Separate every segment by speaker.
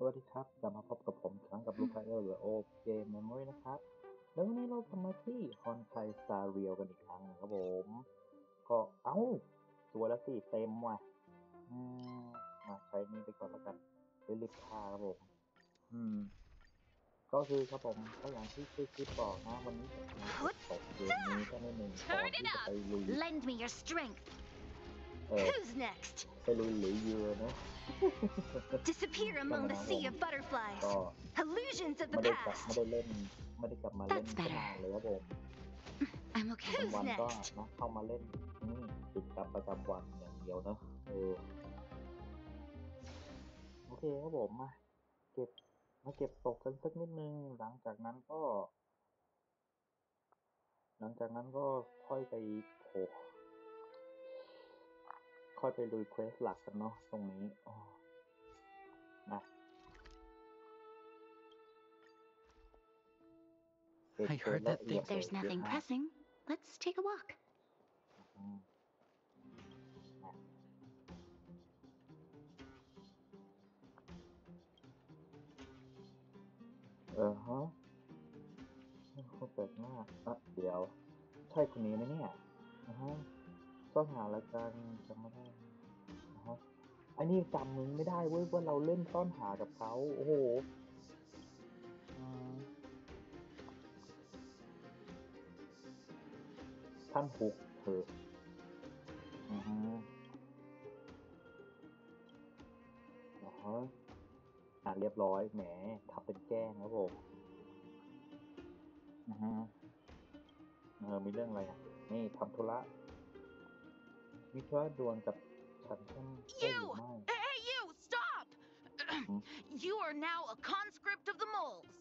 Speaker 1: วัสดีครับกลับมาพบกับผมอีกครั้งกับลูกค้าโอเกมเมมโมรี่นะครับแล้ววันนี้เราจะมาที่ฮอนไคสตาร์เรียลกันอีกครั้งนะครับผมก็ตัวละสิเต็มว่ะอืมใช้นี้ไปก่อนแล้วกันรีบค่าครับผมอืมก็คือครับผมก็อย่างที่ชื่อคลิปบอกนะวันนี้จะมาเก็บตกเกมนี้ก็นิดนึงก่อนที่จะไปลุย
Speaker 2: Lend me your strength. Who's next?
Speaker 1: ไปลุยหรือเยือนะ
Speaker 2: Disappear among the sea of butterflies. Illusions of the
Speaker 1: ไม่ได้
Speaker 2: past.
Speaker 1: กลับมาเล่น
Speaker 2: That's
Speaker 1: ก็
Speaker 2: better.
Speaker 1: นานเลยครับผม
Speaker 2: I'm okay.
Speaker 1: วัน
Speaker 2: Who's
Speaker 1: วันก็
Speaker 2: next?
Speaker 1: นะเข้ามาเล่นกิจกรรมประจำวันอย่างเดียวเนอะโอเคครับผมเก็บเก็บตกกันสักนิดนึงหลังจากนั้นก็ค่อยไปโผค่อยไปลุยเควสหลักกันเนาะตรงนี้นะ
Speaker 2: I heard that if there's nothing pressing, let's take a walk.
Speaker 1: ฮะคนแปลกหน้าเดี๋ยวใช่คนนี้ไหมเนี่ยซ่อนหาละกันจำไม่ได้อันนี้จำมึงไม่ได้เว้ยว่าเราเล่นซ่อนหากับเขาโอ้โหท่านหุกเถอะเรียบร้อยแหมทำเป็นแกล้งครับผมมีเรื่องอะไรนี่ทำธุระมีธุระด่วนกับฉันใช่ไหม
Speaker 2: Hey, you! Stop! You are now a conscript of the moles.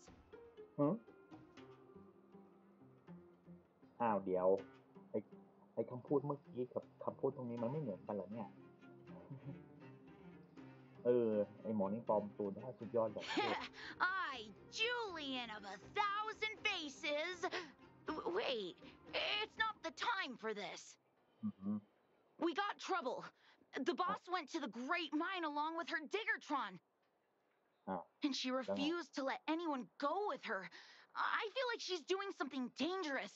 Speaker 1: เดี๋ยวไอ้คำพูดเมื่อกี้กับคำพูดตรงนี้มันไม่เหมือนกันเหรอเนี่ยไอ้หมอนี่ปลอมตัวได้สุดยอดแบบ
Speaker 2: I, Julian of 1,000 faces. Wait, it's not the time for this. We got trouble. The boss went to the Great Mine along with her Diggertron. And she refused to let anyone go with her. I feel like she's doing something dangerous.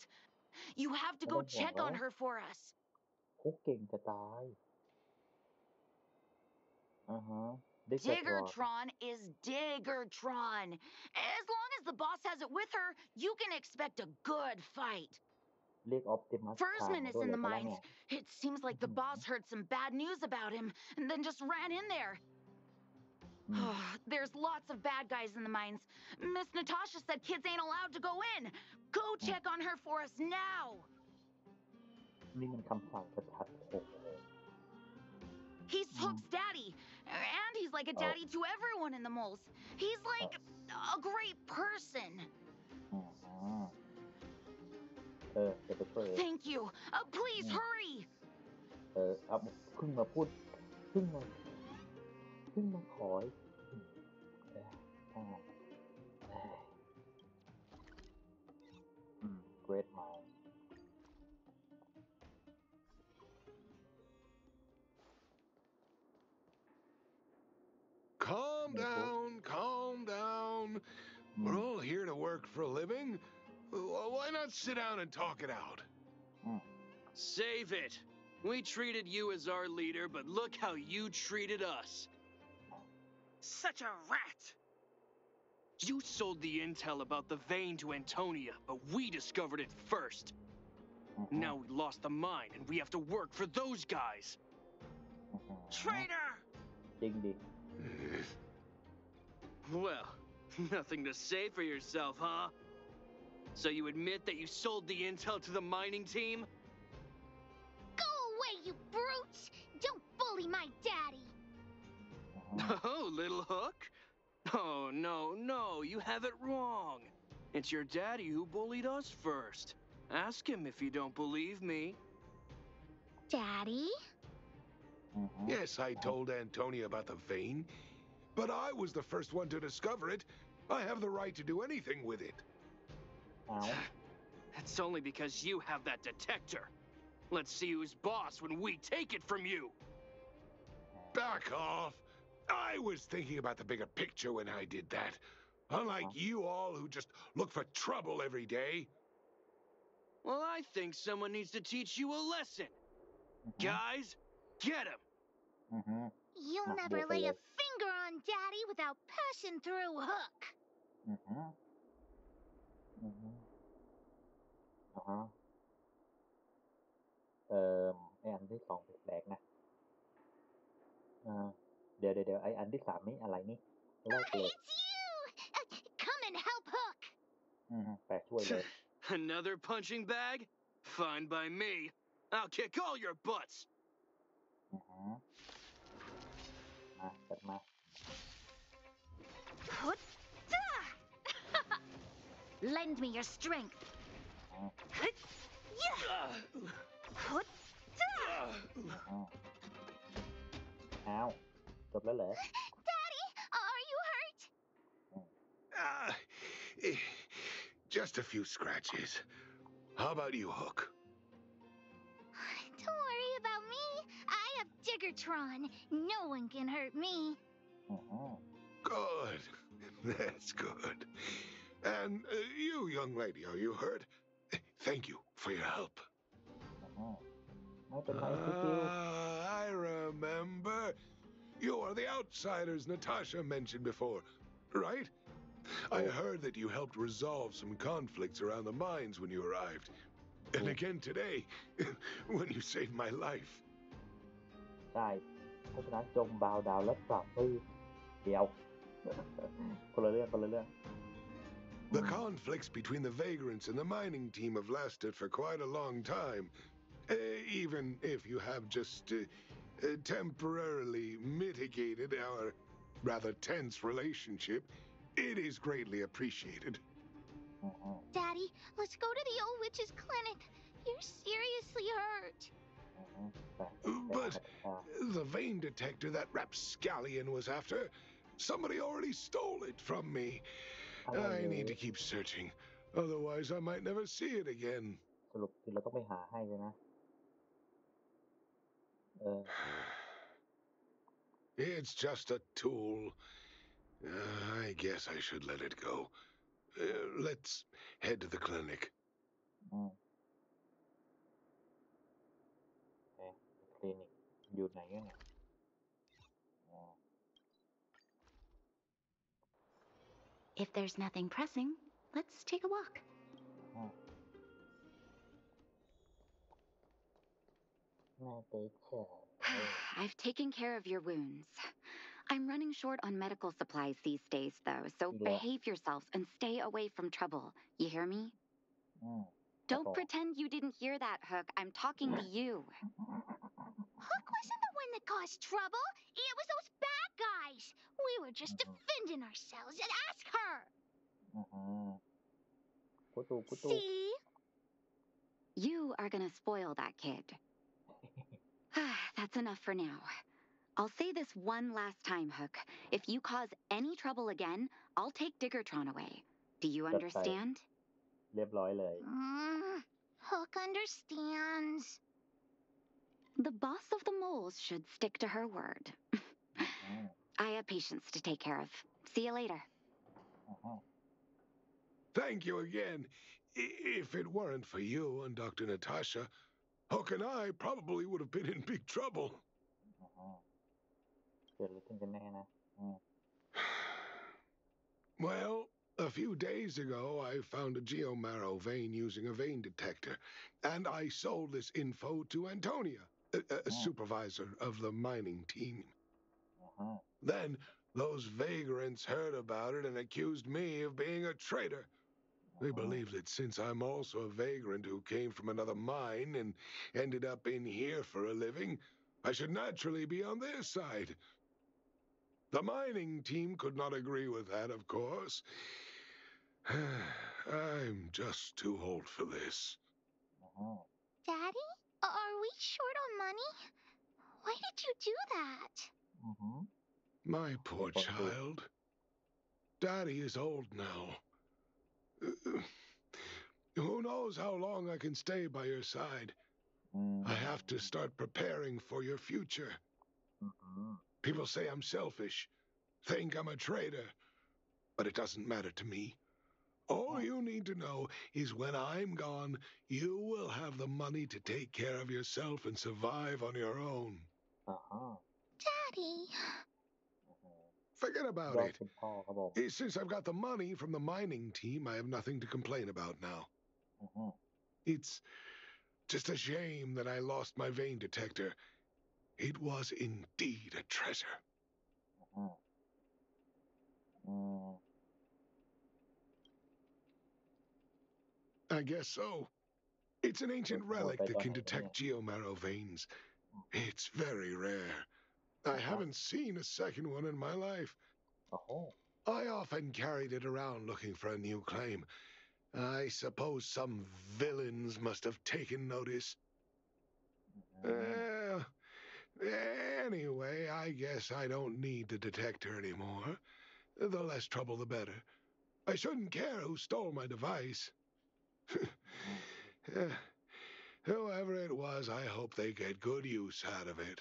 Speaker 2: You have to go check on her for us.
Speaker 1: เก่งจะตาย
Speaker 2: Diggertron is Diggertron. As long as the boss has it with her, you can expect a good fight. Fursman is in the mines. It seems like the boss heard some bad news about him and then just ran in there. There's lots of bad guys in the mines. Miss Natasha said kids ain't allowed to go in. Go check on her for us now.
Speaker 1: นี่มันคำสั่งชัด
Speaker 2: He's Hook's daddy, and he's like a daddy to everyone in the moles. He's like a great person. Thank you. Please hurry.
Speaker 1: เพิ่งมาขอGreat Mind
Speaker 3: Calm down. We're all here to work for a living. Why not sit down and talk it out?
Speaker 4: Save it. We treated you as our leader, but look how you treated us. Such a rat. You sold the intel about the vein to Antonia, but we discovered it first. Now we lost the mine, and we have to work for those guys. Traitor! Well, nothing to say for yourself, huh? So you admit that you sold the intel to the mining team?
Speaker 5: Go away, you brutes! Don't bully my daddy!
Speaker 4: Oh, little Hook? Oh, no, you have it wrong. It's your daddy who bullied us first. Ask him if you don't believe me.
Speaker 5: Daddy?
Speaker 3: Yes, I told Antonia about the vein, but I was the first one to discover it. I have the right to do anything with it.
Speaker 4: That's only because you have that detector. Let's see who's boss when we take it from you.
Speaker 3: Back off. I was thinking about the bigger picture when I did that. Unlike you all who just look for trouble every day.
Speaker 4: Well, I think someone needs to teach you a lesson. Guys, get him!
Speaker 5: You'll never lay a finger on Daddy without passing through Hook.
Speaker 1: อือฮึอือฮึอ่าฮะไออันที่สองแปลกๆนะเดี๋ยวไออันที่สามนี่อะไรนี่แรกเลย
Speaker 5: It's you! Come and help Hook.
Speaker 1: แปลช่วยเลย
Speaker 4: Another punching bag? Fine by me. I'll kick all your butts.
Speaker 1: อือฮึมาจัดมา
Speaker 5: Lend me your strength.
Speaker 1: อ้าวจบแล้วเหรอ
Speaker 5: Daddy, are you hurt?
Speaker 3: Ah, just a few scratches. How about you, Hook?
Speaker 5: Don't worry about me. I have Diggertron. No one can hurt me.
Speaker 1: อือฮึ
Speaker 3: Good. That's good. And you, young lady, are you hurt? Thank you for your help.
Speaker 1: อือฮึไม่เป็นไรคิว
Speaker 3: I remember. You are the outsiders Natasha mentioned before, right? I heard that you helped resolve some conflicts around the mines when you arrived. And again today, when you saved my life.
Speaker 1: ใช่เพราะฉะนั้นจงบาวดาวและปรับมือเดี๋ยว คนละเรื่อง
Speaker 3: The conflicts between the vagrants and the mining team have lasted for quite a long time. Even if you have just temporarily mitigated our rather tense relationship, it is greatly appreciated.
Speaker 1: อือฮึ
Speaker 5: Daddy, let's go to the old witch's clinic. You're seriously hurt.
Speaker 1: อือฮึไป
Speaker 3: But the vein detector that rapscallion was after, somebody already stole it from me.
Speaker 1: อะไร
Speaker 3: I
Speaker 1: เลย
Speaker 3: need to keep searching. Otherwise, I might never see it again.
Speaker 1: สรุปคือเราต้องไปหาให้เลยนะ
Speaker 3: It's just a tool. I guess I should let it go. Let's head to the clinic.
Speaker 1: อืมโอเคคลินิกอยู่ไหนกันเนี่ยอ๋อ
Speaker 2: If there's nothing pressing, let's take a walk.
Speaker 1: อ๋อน่าจะเฉย
Speaker 2: I've taken care of your wounds. I'm running short on medical supplies these days, though, so
Speaker 1: Yeah.
Speaker 2: behave yourselves and stay away from trouble. You hear me?
Speaker 1: อืม
Speaker 2: Don't pretend you didn't hear that, Hook. I'm talking to you.
Speaker 5: Hook wasn't the one that caused trouble. It was those bad guys. We were just defending ourselves. And ask her.
Speaker 1: อือฮึกูตู
Speaker 5: See?
Speaker 2: You are gonna spoil that kid. That's enough for now. I'll say this one last time, Hook. If you cause any trouble again, I'll take Diggertron away. Do you understand?
Speaker 1: เรียบร้อยเลย
Speaker 5: Hook understands.
Speaker 2: The boss of the moles should stick to her word.
Speaker 1: อืม
Speaker 2: I have patients to take care of. See you later.
Speaker 1: อือฮึ
Speaker 3: Thank you again. If it weren't for you and Dr. Natasha, Hook and I probably would have been in big trouble.
Speaker 1: อือฮึเกิดอะไรขึ้นกันแน่นะอืม
Speaker 3: Well, a few days ago, I found a geomarrow vein using a vein detector, and I sold this info to Antonia, a supervisor of the mining team.
Speaker 1: อือฮึ
Speaker 3: Then those vagrants heard about it and accused me of being a traitor. They believe that since I'm also a vagrant who came from another mine and ended up in here for a living, I should naturally be on their side. The mining team could not agree with that, of course. I'm just too old for this.
Speaker 1: อือฮึ
Speaker 5: Daddy, are we short on money? Why did you do that?
Speaker 1: อือฮึ
Speaker 3: My poor child. Daddy is old now. Who knows how long I can stay by your side?
Speaker 1: อืม
Speaker 3: I have to start preparing for your future.
Speaker 1: อือฮึ
Speaker 3: People say I'm selfish, think I'm a traitor, but it doesn't matter to me. All you need to know is when I'm gone, you will have the money to take care of yourself and survive on your own.
Speaker 5: Daddy.
Speaker 3: Forget about
Speaker 1: ยอด
Speaker 3: it.
Speaker 1: คุณพ่อครับผม
Speaker 3: Since I've got the money from the mining team, I have nothing to complain about now.
Speaker 1: อือฮึ
Speaker 3: It's just a shame that I lost my vein detector. It was indeed a treasure.
Speaker 1: อือฮึอืม
Speaker 3: I guess so. It's an ancient
Speaker 1: ขโมย
Speaker 3: relic
Speaker 1: ไป
Speaker 3: that
Speaker 1: ตอนไห
Speaker 3: can
Speaker 1: นเนี่ย
Speaker 3: detect geomarrow veins. It's very rare. I
Speaker 1: อ่ะฮะ
Speaker 3: haven't seen a second one in my life.
Speaker 1: โอ้โห
Speaker 3: I often carried it around looking for a new claim. I suppose some villains must have taken notice.
Speaker 1: อืม
Speaker 3: Anyway, I guess I don't need the detector anymore. The less trouble, the better. I shouldn't care who stole my device. Whoever it was, I hope they get good use out of it.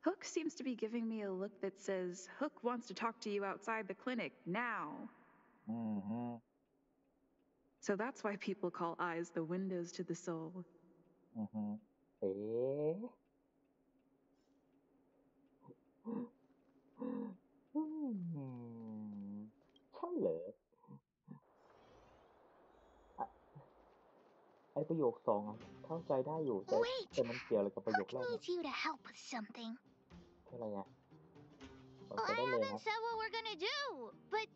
Speaker 6: Hook seems to be giving me a look that says Hook wants to talk to you outside the clinic now.
Speaker 1: อืมฮึ
Speaker 6: So that's why people call eyes the windows to the soul.
Speaker 1: อือฮึเอ๊ะอืมใช่เหรออะไอประโยคสองอะเข้าใจได้อยู่แต่
Speaker 5: Wait.
Speaker 1: มันเกี่ยวอะไรกับประโยค
Speaker 5: Hook
Speaker 1: แรกนะ
Speaker 5: needs you to help with something.
Speaker 1: คืออะไรอะเข้า
Speaker 5: Well,
Speaker 1: ใจ
Speaker 5: I
Speaker 1: ได้เลย
Speaker 5: haven't
Speaker 1: ครับ
Speaker 5: said what we're gonna do, but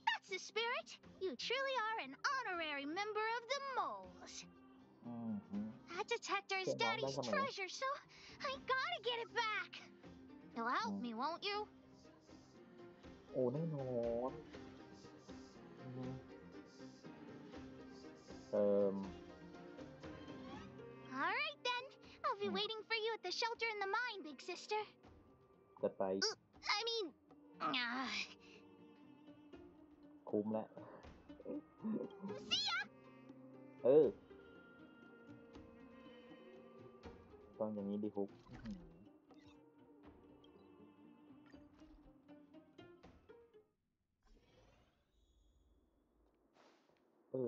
Speaker 5: that's the spirit. You truly are an honorary member of the moles.
Speaker 1: อืมฮึ
Speaker 5: That detector is
Speaker 1: ช่วยน้องได้
Speaker 5: Daddy's
Speaker 1: เสมอ
Speaker 5: treasure, so I gotta get it back. You'll help me, won't you?
Speaker 1: โอ้แน่นอนอือฮึเอ่อ
Speaker 5: All right then. I'll be
Speaker 1: Hmm.
Speaker 5: waiting for you at the shelter in the mine, big sister.
Speaker 1: จะไป
Speaker 5: I mean,
Speaker 1: คุ้มแล้ว
Speaker 5: see ya.
Speaker 1: เออต้องอย่างนี้ดิฮุกอื้อหื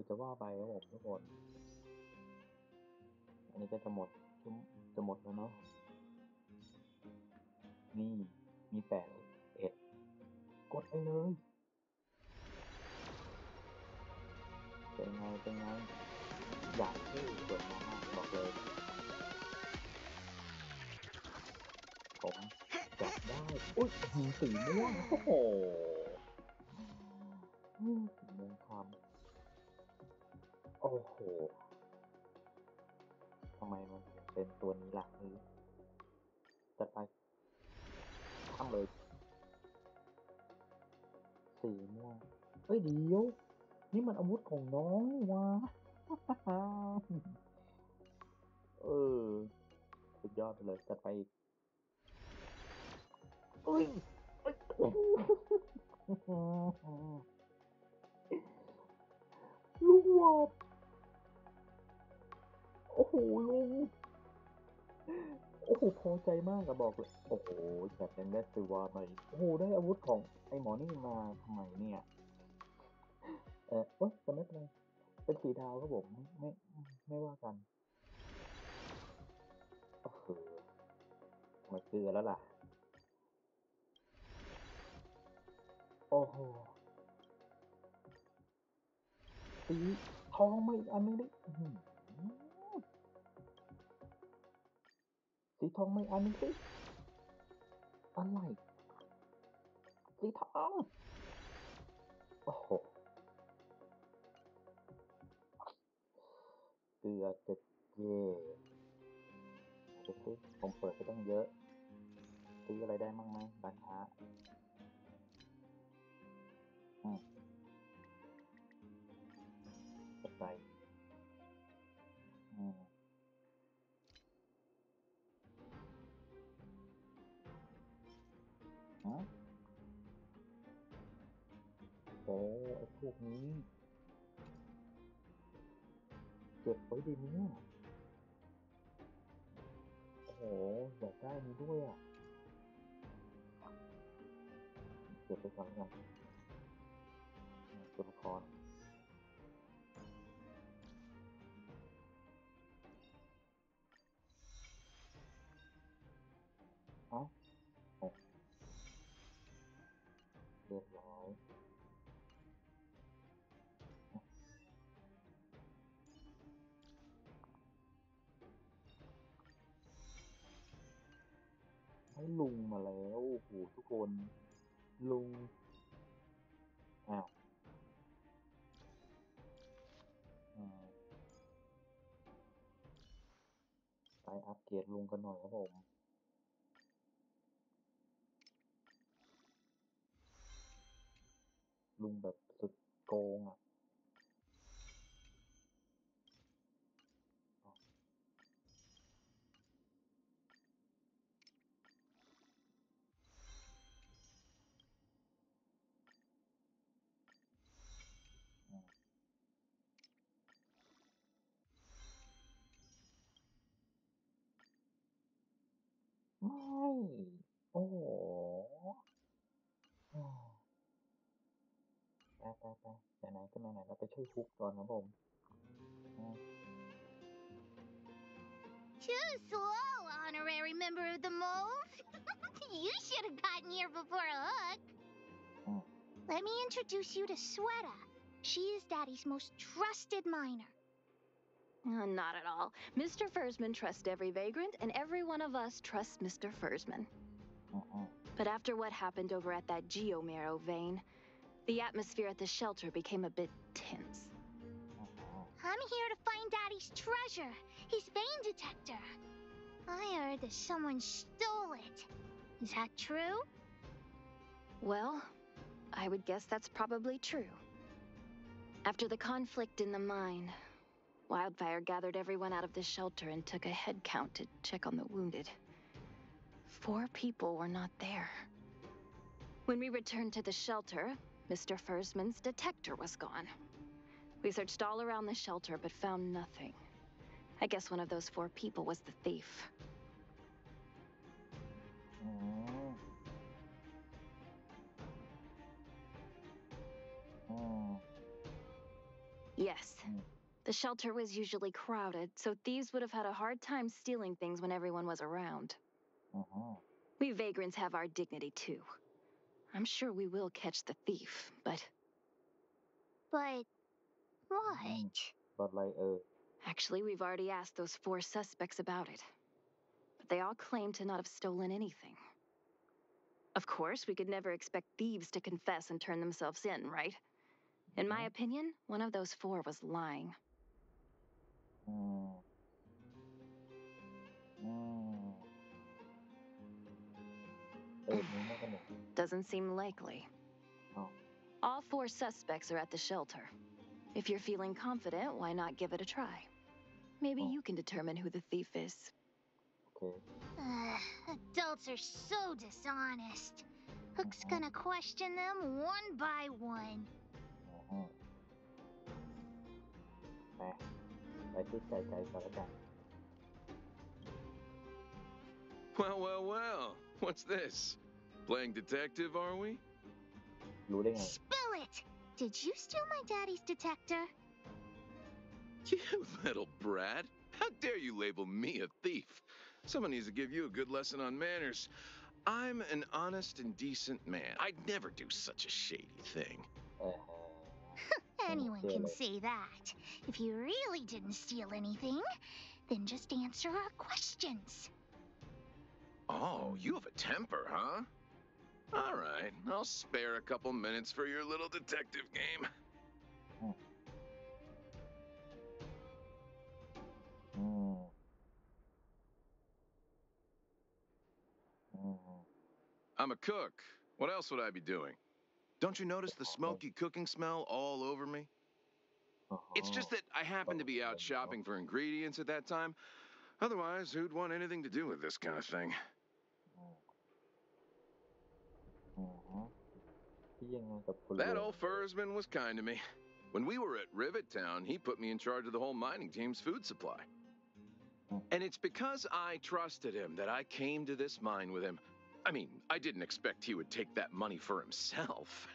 Speaker 1: อจะว่าไปครับผมทุกคน อันนี้ก็จะหมดแล้วเนาะนี่มี81กดไปเลย เป็นไง อย่างที่สวยงามมากบอกเลย ผมจับได้ อุ้ยสีม่วง โอ้โหสีม่วงคำโอ้โหทำไมมันถึงเป็นตัวนี้ล่ะจัดไปข้ามเลย สีม่วงเฮ้ยเดี๋ยวนี่มันอาวุธของน้องนี่หวะ เออสุดยอดไปเลยจัดไปอีกเอ้ยเอ้ยลุงวอบโอ้โหลุงโอ้โหพอใจมากอะบอกเลยโอ้โหจัดยังได้ซื้อวามาอีกโอ้โหได้อาวุธของไอ้หมอนี่มาทำไมเนี่ยแต่ไม่เป็นไรเป็นสีดาวครับผมไม่ว่ากันโอ้โหมาเกลือแล้วล่ะโอ้โหสีทองมาอีกอันนึงดิอื้อหือสีทองมาอีกอันนึงสิอะไรสีทองโอ้โหเกลือเจ็ดเย่ดูสิผมเปิดไปตั้งเยอะซื้ออะไรได้มั่งไหมร้านค้าอืมกดไปอืมฮะโอ้ไอ้พวกนี้เก็บไว้ดีไหมเนี่ยโอ้โหอยากได้ นี้ด้วยอ่ะเก็บไปก่อนแล้วกันตัวละครฮะเรียบร้อยให้ลุงมาแล้วโอ้โหทุกคนลุงอ้าวไปอัปเกรดลุงกันหน่อยครับผมลุงแบบสุดโกงอ่ะไม่โอ้โหไปไหนก็ไหนเราไปช่วยฮุกก่อนครับผม
Speaker 5: Too slow, honorary member of the mold. You should have gotten here before Hook. Let me introduce you to Sweta. She is Daddy's most trusted miner.
Speaker 7: Not at all. Mr. Fursman trusts every vagrant, and every one of us trusts Mr. Fursman. But after what happened over at that geomarrow vein, the atmosphere at the shelter became a bit tense.
Speaker 5: I'm here to find Daddy's treasure, his vein detector. I heard that someone stole it. Is that true?
Speaker 7: Well, I would guess that's probably true. After the conflict in the mine, Wildfire gathered everyone out of the shelter and took a head count to check on the wounded. 4 people were not there. When we returned to the shelter, Mr. Fursman's detector was gone. We searched all around the shelter but found nothing. I guess one of those 4 people was the thief. Yes. The shelter was usually crowded, so thieves would have had a hard time stealing things when everyone was around. We vagrants have our dignity too. I'm sure we will catch the thief, but...
Speaker 5: But what?
Speaker 1: But like,
Speaker 7: Actually, we've already asked those 4 suspects about it. But they all claim to not have stolen anything. Of course, we could never expect thieves to confess and turn themselves in, right? In my opinion, one of those 4 was lying. Doesn't seem likely. All 4 suspects are at the shelter. If you're feeling confident, why not give it a try? Maybe you can determine who the thief is.
Speaker 1: Okay.
Speaker 5: Adults are so dishonest. Hook's gonna question them one by one.
Speaker 8: Well. What's this? Playing detective, are we?
Speaker 5: Spill it! Did you steal my daddy's detector?
Speaker 8: You little brat. How dare you label me a thief? Someone needs to give you a good lesson on manners. I'm an honest and decent man. I'd never do such a shady thing.
Speaker 5: Anyone can say that. If you really didn't steal anything, then just answer our questions.
Speaker 8: Oh, you have a temper, huh? All right, I'll spare a couple minutes for your little detective game. I'm a cook. What else would I be doing? Don't you notice the smoky cooking smell all over me? It's just that I happened to be out shopping for ingredients at that time. Otherwise, who'd want anything to do with this kind of thing? That old Fursman was kind to me. When we were at Rivet Town, he put me in charge of the whole mining team's food supply. And it's because I trusted him that I came to this mine with him. I mean, I didn't expect he would take that money for himself.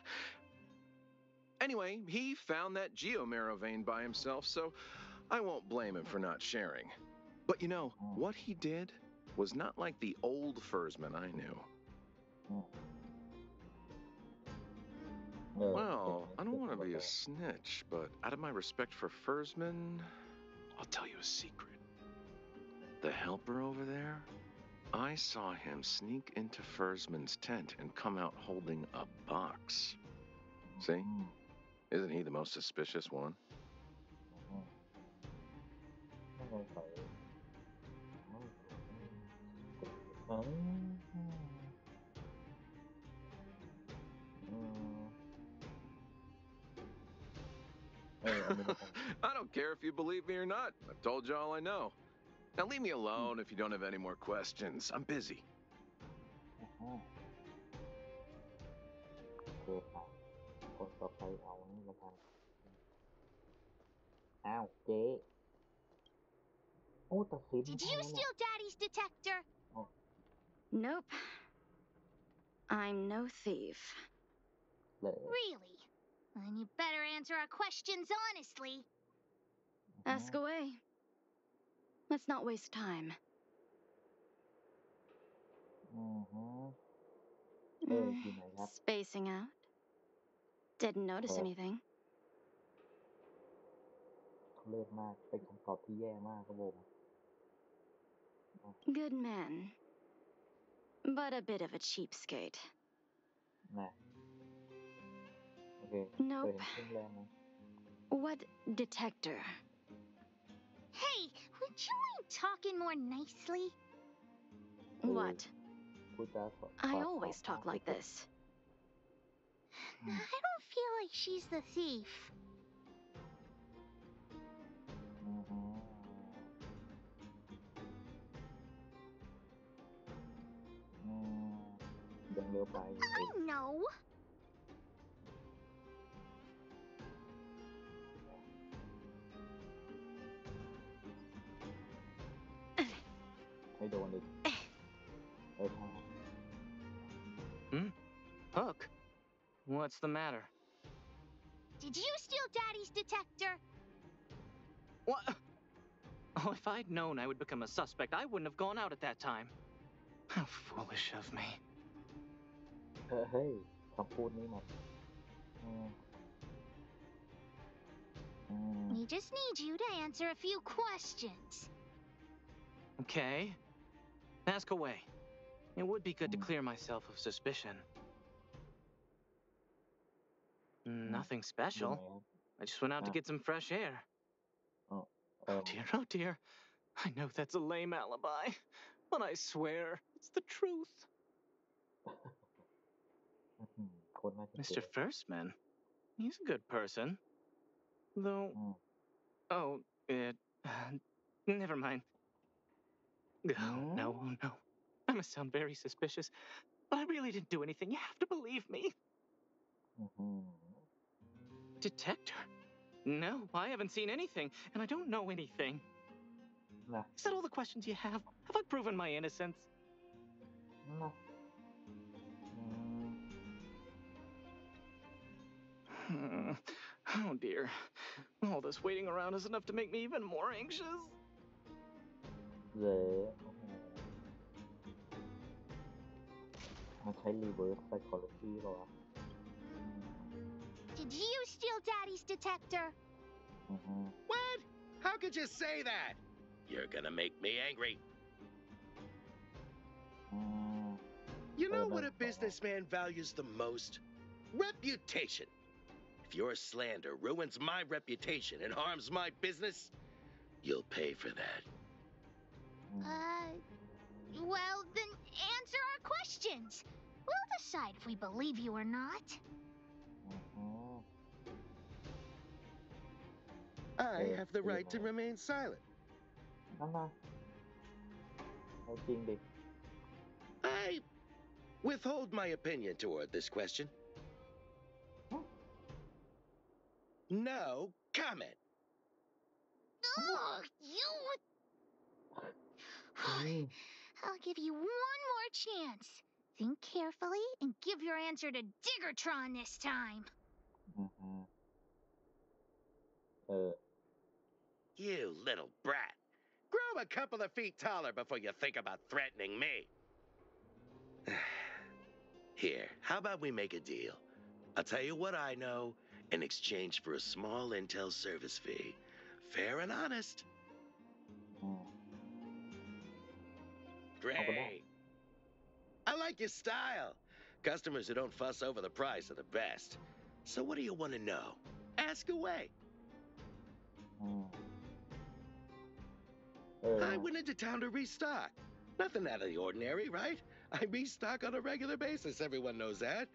Speaker 8: Anyway, he found that geomarrow vein by himself, so I won't blame him for not sharing. But you know, what he did was not like the old Fursman I knew. Well, I don't want to be a snitch, but out of my respect for Fursman, I'll tell you a secret. The helper over there, I saw him sneak into Fursman's tent and come out holding a box. See? Isn't he the most suspicious one? I don't care if you believe me or not. I've told you all I know. Now leave me alone if you don't have any more questions. I'm busy.
Speaker 1: โอเคค่ะคนต่อไปเอานี่ละกันอ้าวเจ๊โอ้ตัดสิน
Speaker 5: Did
Speaker 1: ได้
Speaker 5: you
Speaker 1: แล้วเนี่ย
Speaker 5: steal Daddy's detector?
Speaker 7: Nope. I'm no thief.
Speaker 1: เลย
Speaker 5: Really? Then you better answer our questions honestly.
Speaker 7: Ask away. Let's not waste time.
Speaker 1: อยู่ไหนครับ
Speaker 7: Spacing out. Didn't notice anything.
Speaker 1: ทุเรศมากเป็นคำตอบที่แย่มากครับผม
Speaker 7: Good man. But a bit of a cheapskate.
Speaker 1: นะโอเค
Speaker 7: Nope.
Speaker 1: เคยเห็นเครื่องแรงไหม
Speaker 7: What detector?
Speaker 5: Hey, would you mind talking more nicely?
Speaker 7: What?
Speaker 1: พูดจาสอด
Speaker 7: I always talk like this.
Speaker 5: I don't feel like she's the thief.
Speaker 1: ยังเร็วไป
Speaker 5: I know.
Speaker 1: ไม่โดนอีกทาง
Speaker 9: Hook? What's the matter?
Speaker 5: Did you steal Daddy's detector?
Speaker 9: What? Oh, if I'd known I would become a suspect, I wouldn't have gone out at that time. How foolish of me.
Speaker 1: เฮ้ยคำพูดนี้มัน
Speaker 5: We just need you to answer a few questions.
Speaker 9: Okay. Ask away. It would be good to clear myself of suspicion. Nothing special. I just went out to get some fresh air. Oh dear. I know that's a lame alibi, but I swear it's the truth.
Speaker 1: คนน่าจะเก่
Speaker 9: Mr. Firstman, he's a good person. Though, oh, never mind. Oh, no. I must sound very suspicious, but I really didn't do anything. You have to believe me. Detector? No, I haven't seen anything, and I don't know anything. Is that all the questions you have? Have I proven my innocence? Oh dear. All this waiting around is enough to make me even more anxious.
Speaker 1: เลยมันใช้ reverse psychology ป่าวะ
Speaker 5: Did you steal Daddy's detector?
Speaker 10: What? How could you say that? You're gonna make me angry. You know what a businessman values the most? Reputation. If your slander ruins my reputation and harms my business, you'll pay for that.
Speaker 5: Well, then answer our questions. We'll decide if we believe you or not.
Speaker 10: I have the right to remain silent.
Speaker 1: นั่นนะเอาจริงดิ
Speaker 10: I withhold my opinion toward this question. No comment.
Speaker 5: Ugh, you... I'll give you one more chance. Think carefully and give your answer to Diggertron this time.
Speaker 10: You little brat. Grow a couple of feet taller before you think about threatening me. Here, how about we make a deal? I'll tell you what I know in exchange for a small intel service fee. Fair and honest. Great. I like your style. Customers who don't fuss over the price are the best. So what do you want to know? Ask away. I went into town to restock. Nothing out of the ordinary, right? I restock on a regular basis, everyone knows that.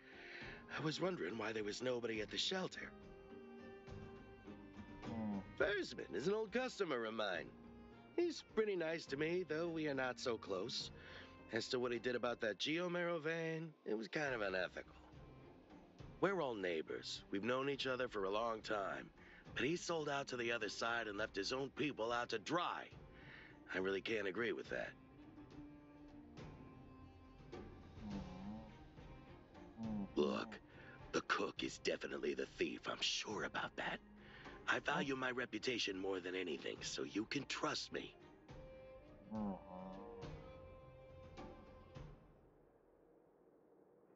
Speaker 10: I was wondering why there was nobody at the shelter. Versman is an old customer of mine. He's pretty nice to me, though we are not so close. As to what he did about that Geomero vein, it was kind of unethical. We're all neighbors. We've known each other for a long time. But he sold out to the other side and left his own people out to dry. I really can't agree with that. Look, the cook is definitely the thief. I'm sure about that. I value my reputation more than anything, so you can trust me.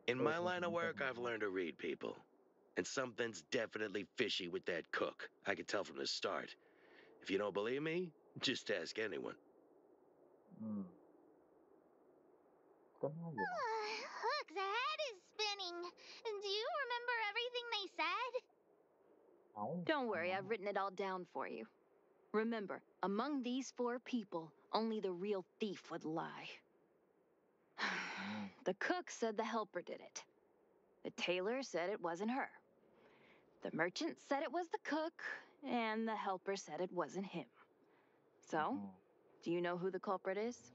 Speaker 10: In my line of work, I've learned to read people. And something's definitely fishy with that cook. I could tell from the start. If you don't believe me, just ask anyone.
Speaker 5: Hook's head is spinning. Do you remember everything they said?
Speaker 7: Don't worry, I've written it all down for you. Remember, among these 4 people, only the real thief would lie. The cook said the helper did it. The tailor said it wasn't her. The merchant said it was the cook, and the helper said it wasn't him. So, do you know who the culprit is?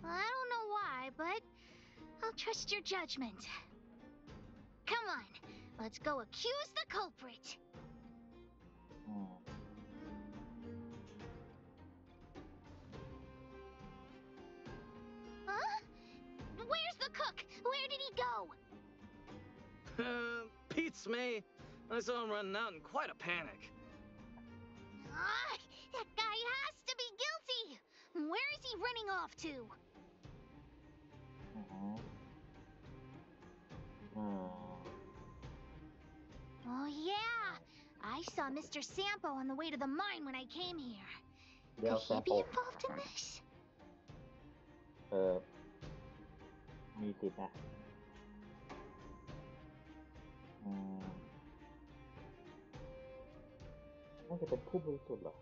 Speaker 5: I don't know why, but I'll trust your judgment. Come on, let's go accuse the culprit. Huh? Where's the cook? Where did he go?
Speaker 9: Beats me. I saw him running out in quite a panic.
Speaker 5: That guy has to be guilty. Where is he running off to? Oh, yeah. I saw Mr. Sampo on the way to the mine when I came here. Could he be involved in this?
Speaker 1: มีสิทธิ์นะน่าจะเป็นผู้บริสุทธิ์เหรอ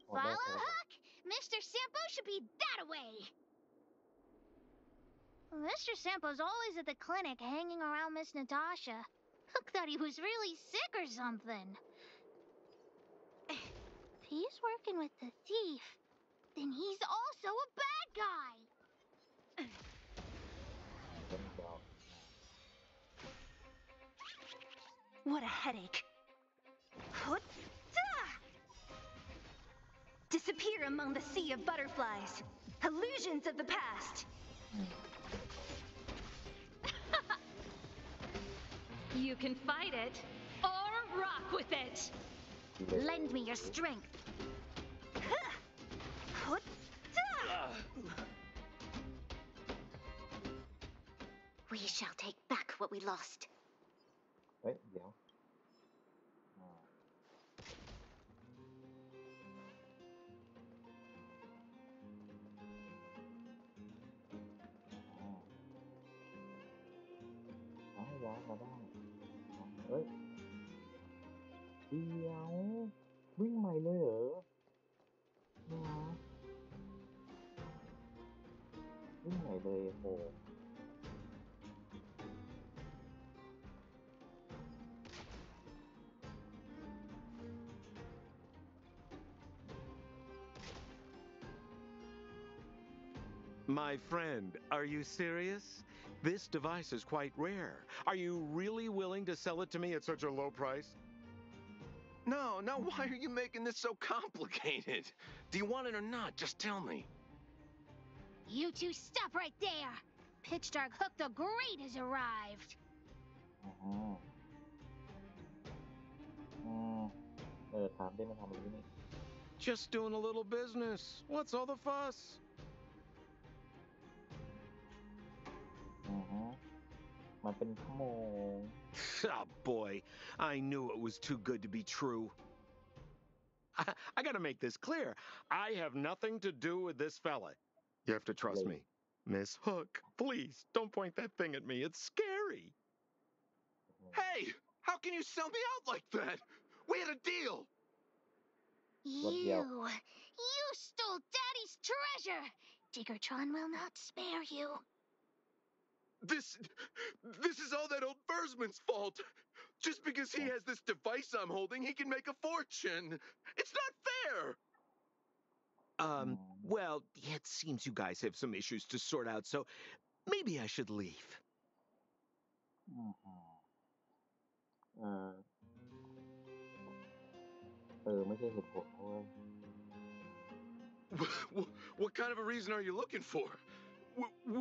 Speaker 5: Follow Hook! Mr. Sampo should be that way! Mr. Sampo's always at the clinic hanging around Miss Natasha. Hook thought he was really sick or something. If he's working with the thief, then he's also a bad guy!
Speaker 7: What a headache. Disappear among the sea of butterflies. Illusions of the past. You can fight it, or rock with it.
Speaker 5: Lend me your strength. We shall take back what we lost.
Speaker 1: เฮ้ยเดี๋ยวย้ายมาได้เฮ้ยเดี๋ยววิ่งใหม่เลยเหรอวิ่งใหม่เลยโอ้
Speaker 11: My friend, are you serious? This device is quite rare. Are you really willing to sell it to me at such a low price?
Speaker 8: No, why are you making this so complicated? Do you want it or not? Just tell me.
Speaker 5: You two stop right there. Pitch Dark Hook the Great has arrived.
Speaker 1: ถามได้มาทำอะไรที่นี่
Speaker 11: Just doing a little business. What's all the fuss?
Speaker 1: มันเป็นชั่วโมง
Speaker 11: Oh boy, I knew it was too good to be true. I gotta make this clear. I have nothing to do with this fella. You have to trust me. Miss Hook, please, don't point that thing at me. It's scary.
Speaker 8: Hey, how can you sell me out like that? We had a deal.
Speaker 5: You stole Daddy's treasure. Diggertron will not spare you.
Speaker 8: This is all that old Bursman's fault. Just because he has this device I'm holding, he can make a fortune. It's not fair.
Speaker 11: Well, it seems you guys have some issues to sort out, so maybe I should leave.
Speaker 1: ไม่ใช่เหตุผลเว้ย
Speaker 8: What kind of a reason are you looking for?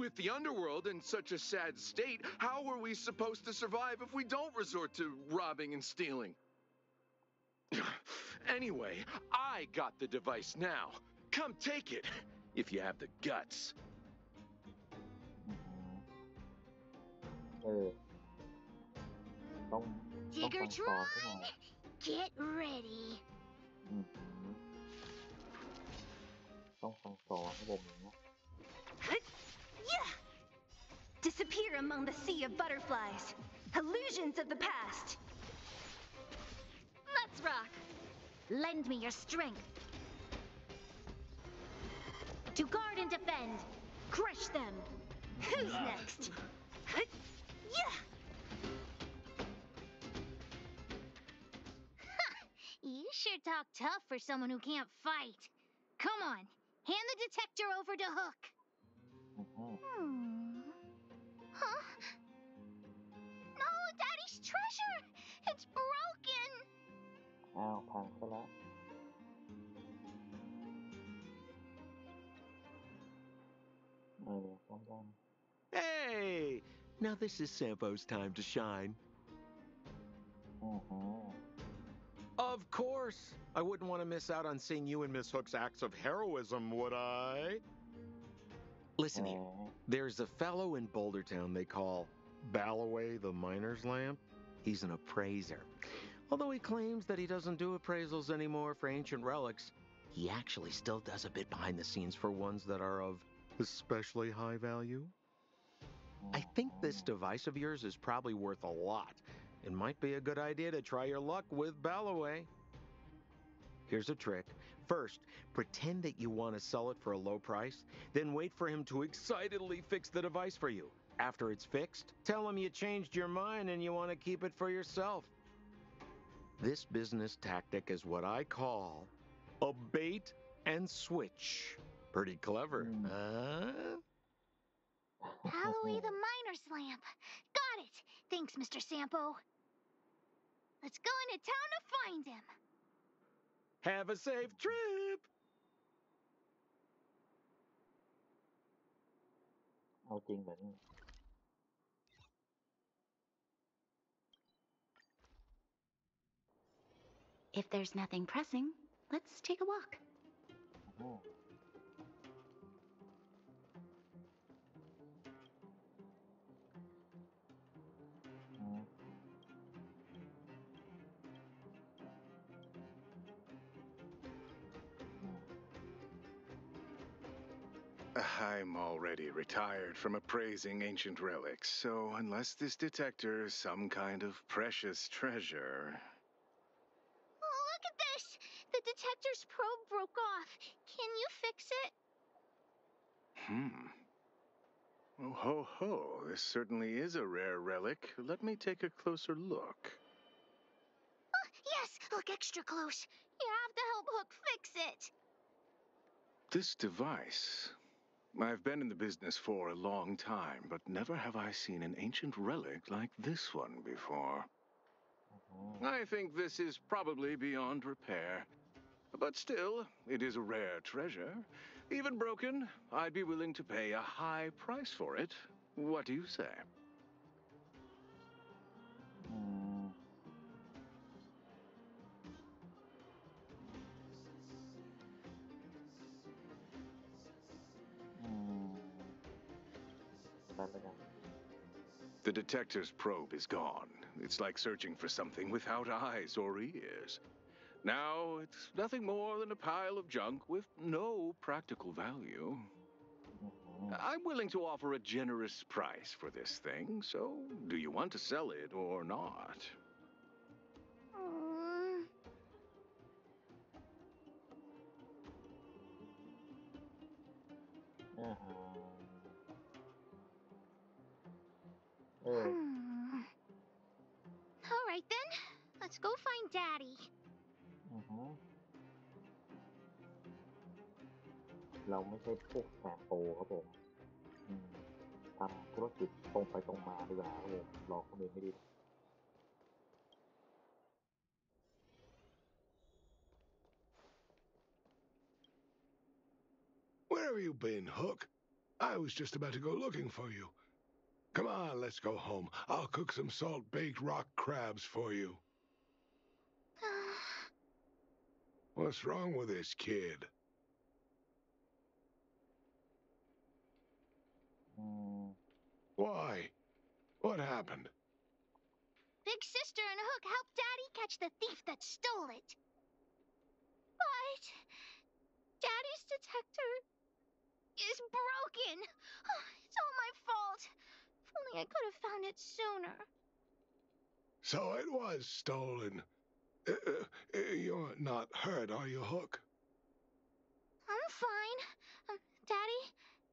Speaker 8: With the underworld in such a sad state, how are we supposed to survive if we don't resort to robbing and stealing? Anyway, I got the device now. Come take it, if you have the guts.
Speaker 5: Diggertron, get ready.
Speaker 1: ต้องสั่งสอนให้ผมอย่างเงี้ย
Speaker 7: Disappear among the sea of butterflies. Illusions of the past. Let's rock.
Speaker 5: Lend me your strength. To guard and defend. Crush them.
Speaker 7: Who's next?
Speaker 5: You sure talk tough for someone who can't fight. Come on, hand the detector over to Hook. Huh? No, Daddy's treasure! It's broken!
Speaker 1: อ้าวพังซะแล้วซ่อม
Speaker 11: Hey! Now this is Sampo's time to shine. Of course! I wouldn't want to miss out on seeing you and Miss Hook's acts of heroism, would I? Listen here. There's a fellow in Bouldertown they call Balloway the Miner's Lamp. He's an appraiser. Although he claims that he doesn't do appraisals anymore for ancient relics, he actually still does a bit behind the scenes for ones that are of especially high value. I think this device of yours is probably worth a lot. It might be a good idea to try your luck with Balloway. Here's a trick. First, pretend that you want to sell it for a low price, then wait for him to excitedly fix the device for you. After it's fixed, tell him you changed your mind and you want to keep it for yourself. This business tactic is what I call a bait and switch. Pretty clever, huh?
Speaker 5: Balloway the Miner's Lamp. Got it. Thanks, Mr. Sampo. Let's go into town to find him.
Speaker 11: Have a safe trip!
Speaker 1: เอาจริงเหมือน
Speaker 2: If there's nothing pressing, let's take a walk.
Speaker 3: I'm already retired from appraising ancient relics, so unless this detector is some kind of precious treasure...
Speaker 5: Oh, look at this! The detector's probe broke off. Can you fix it?
Speaker 3: Oh, ho, ho. This certainly is a rare relic. Let me take a closer look.
Speaker 5: Yes, look extra close. You have to help Hook fix it.
Speaker 3: This device...
Speaker 8: I've been in the business for a long time, but never have I seen an ancient relic like this one before. I think this is probably beyond repair. But still, it is a rare treasure. Even broken, I'd be willing to pay a high price for it. What do you say? The detector's probe is gone. It's like searching for something without eyes or ears. Now, it's nothing more than a pile of junk with no practical value. I'm willing to offer a generous price for this thing, so do you want to sell it or not?
Speaker 5: All right then, let's go find Daddy.
Speaker 1: เราไม่ใช่พวกแสบโปครับผมทำธุรกิจตรงไปตรงมาดีกว่าครับผมหลอกคนอื่นไม่ดี
Speaker 3: Where have you been, Hook? I was just about to go looking for you. Come on, let's go home. I'll cook some salt-baked rock crabs for you. What's wrong with this kid? Why? What happened?
Speaker 5: Big Sister and Hook helped Daddy catch the thief that stole it. But Daddy's detector is broken. It's all my fault. If only I could have found it sooner.
Speaker 3: So it was stolen. You're not hurt, are you, Hook?
Speaker 5: I'm fine. Daddy,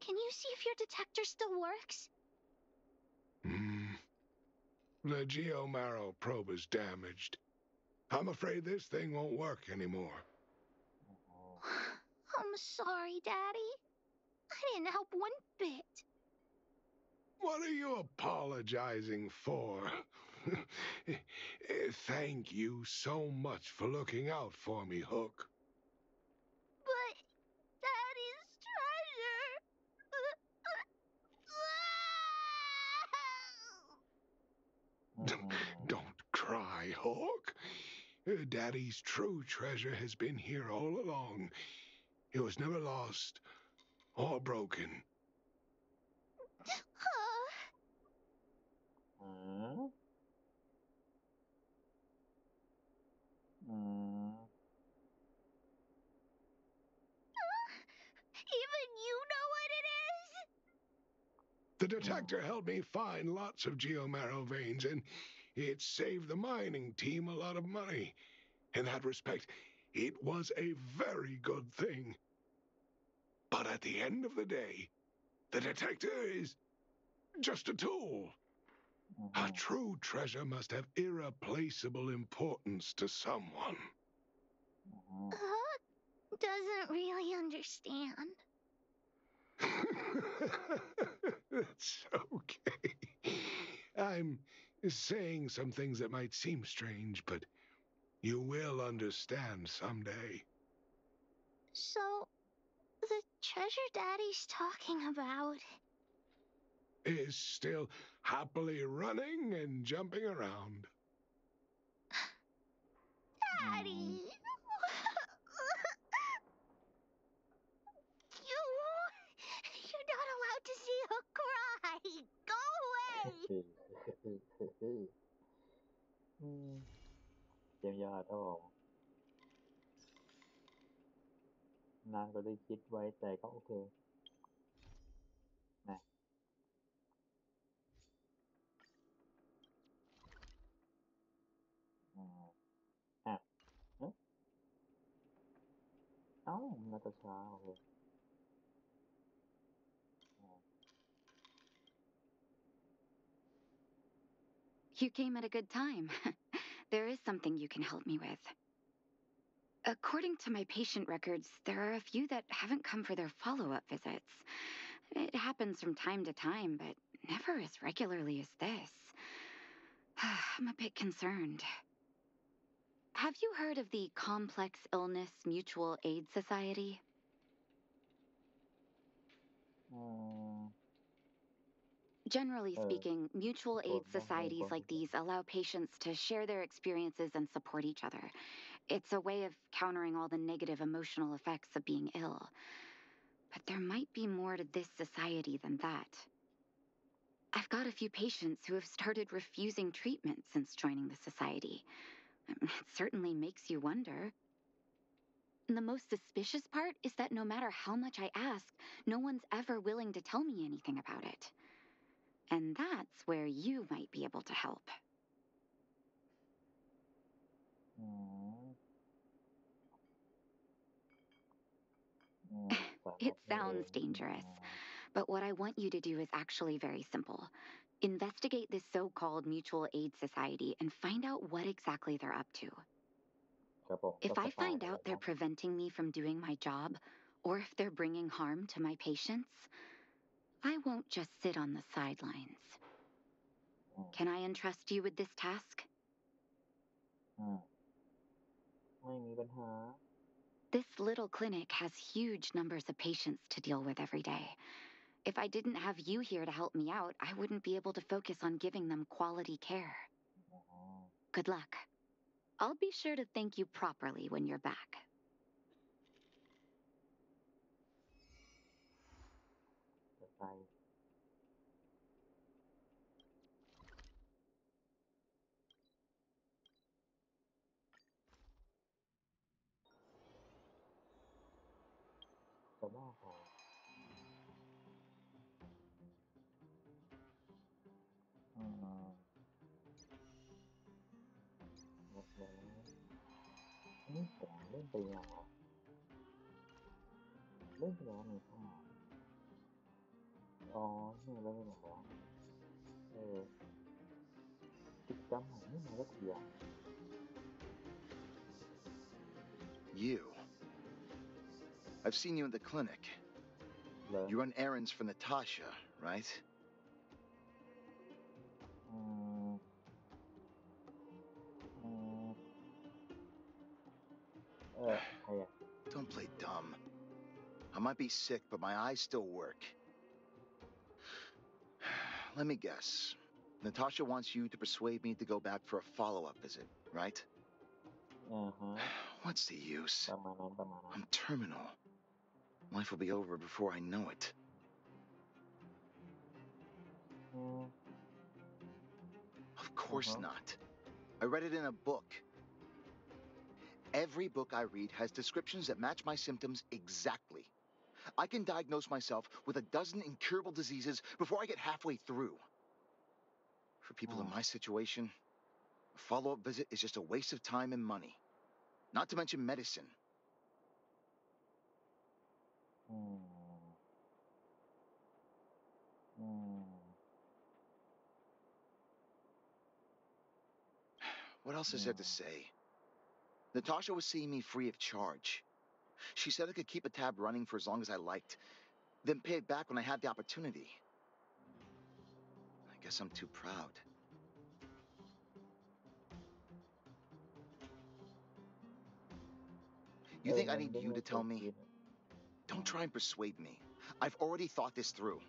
Speaker 5: can you see if your detector still works?
Speaker 3: The geomarrow probe is damaged. I'm afraid this thing won't work anymore.
Speaker 5: I'm sorry, Daddy. I didn't help one bit.
Speaker 3: What are you apologizing for? Thank you so much for looking out for me, Hook.
Speaker 5: But Daddy's treasure.
Speaker 3: Don't cry, Hook. Daddy's true treasure has been here all along. It was never lost or broken.
Speaker 5: Even you know what it is?
Speaker 3: The detector helped me find lots of geomarrow veins, and it saved the mining team a lot of money. In that respect, it was a very good thing. But at the end of the day, the detector is just a tool. A true treasure must have irreplaceable importance to someone.
Speaker 5: Hook doesn't really understand.
Speaker 3: That's okay. I'm saying some things that might seem strange, but you will understand someday.
Speaker 5: So, the treasure Daddy's talking about
Speaker 3: is still happily running and jumping around.
Speaker 5: Daddy! You're not allowed to see Hook cry! Go away!
Speaker 1: เยี่ยมยอดครับผมนานก็ได้คิดไว้แต่ก็โอเคนะอ่ะเอ้านาตาชาโอเค
Speaker 12: You came at a good time. There is something you can help me with. According to my patient records, there are a few that haven't come for their follow-up visits. It happens from time to time, but never as regularly as this. I'm a bit concerned. Have you heard of the Complex Illness Mutual Aid Society? Generally speaking, mutual aid societies like these allow patients to share their experiences and support each other. It's a way of countering all the negative emotional effects of being ill. But there might be more to this society than that. I've got a few patients who have started refusing treatment since joining the society. It certainly makes you wonder. And the most suspicious part is that no matter how much I ask, no one's ever willing to tell me anything about it. And that's where you might be able to help. It sounds dangerous, but what I want you to do is actually very simple. Investigate this so-called mutual aid society and find out what exactly they're up to. If I find out they're preventing me from doing my job, or if they're bringing harm to my patients, I won't just sit on the sidelines. Can I entrust you with this task? This little clinic has huge numbers of patients to deal with every day. If I didn't have you here to help me out, I wouldn't be able to focus on giving them quality care. Good luck. I'll be sure to thank you properly when you're back.
Speaker 13: You. I've seen you in the clinic. You run errands for Natasha, right? Don't play dumb. I might be sick, but my eyes still work. Let me guess. Natasha wants you to persuade me to go back for a follow-up visit, right? What's the use? I'm terminal. Life will be over before I know it. Of course not. I read it in a book. Every book I read has descriptions that match my symptoms exactly. I can diagnose myself with a dozen incurable diseases before I get halfway through. For people in my situation, a follow-up visit is just a waste of time and money. Not to mention medicine. What else is there to say? Natasha was seeing me free of charge. She said I could keep a tab running for as long as I liked, then pay it back when I had the opportunity. I guess I'm too proud. You think I need you to tell me? Don't try and persuade me. I've already thought this through.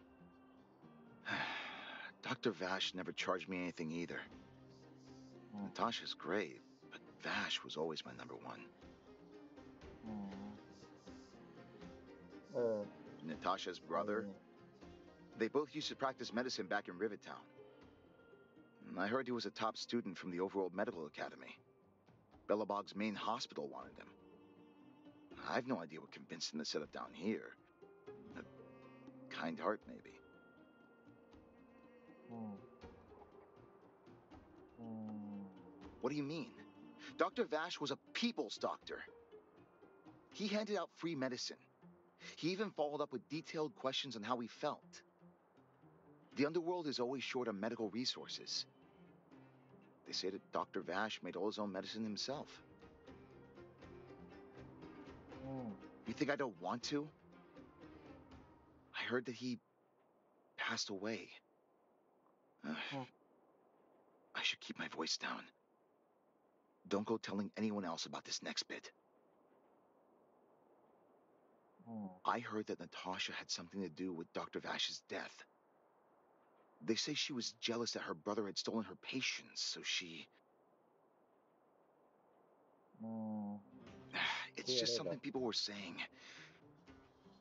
Speaker 13: Dr. Vash never charged me anything either. Natasha's great, but Vash was always my number one. Natasha's brother? They both used to practice medicine back in Rivertown. I heard he was a top student from the Overworld Medical Academy. Bellabog's main hospital wanted him. I have no idea what convinced him to set up down here. A kind heart, maybe. What do you mean? Dr. Vash was a people's doctor. He handed out free medicine. He even followed up with detailed questions on how he felt. The underworld is always short on medical resources. They say that Dr. Vash made all his own medicine himself. You think I don't want to? I heard that he passed away. I should keep my voice down. Don't go telling anyone else about this next bit. I heard that Natasha had something to do with Dr. Vash's death. They say she was jealous that her brother had stolen her patients, so she... It's just something people were saying.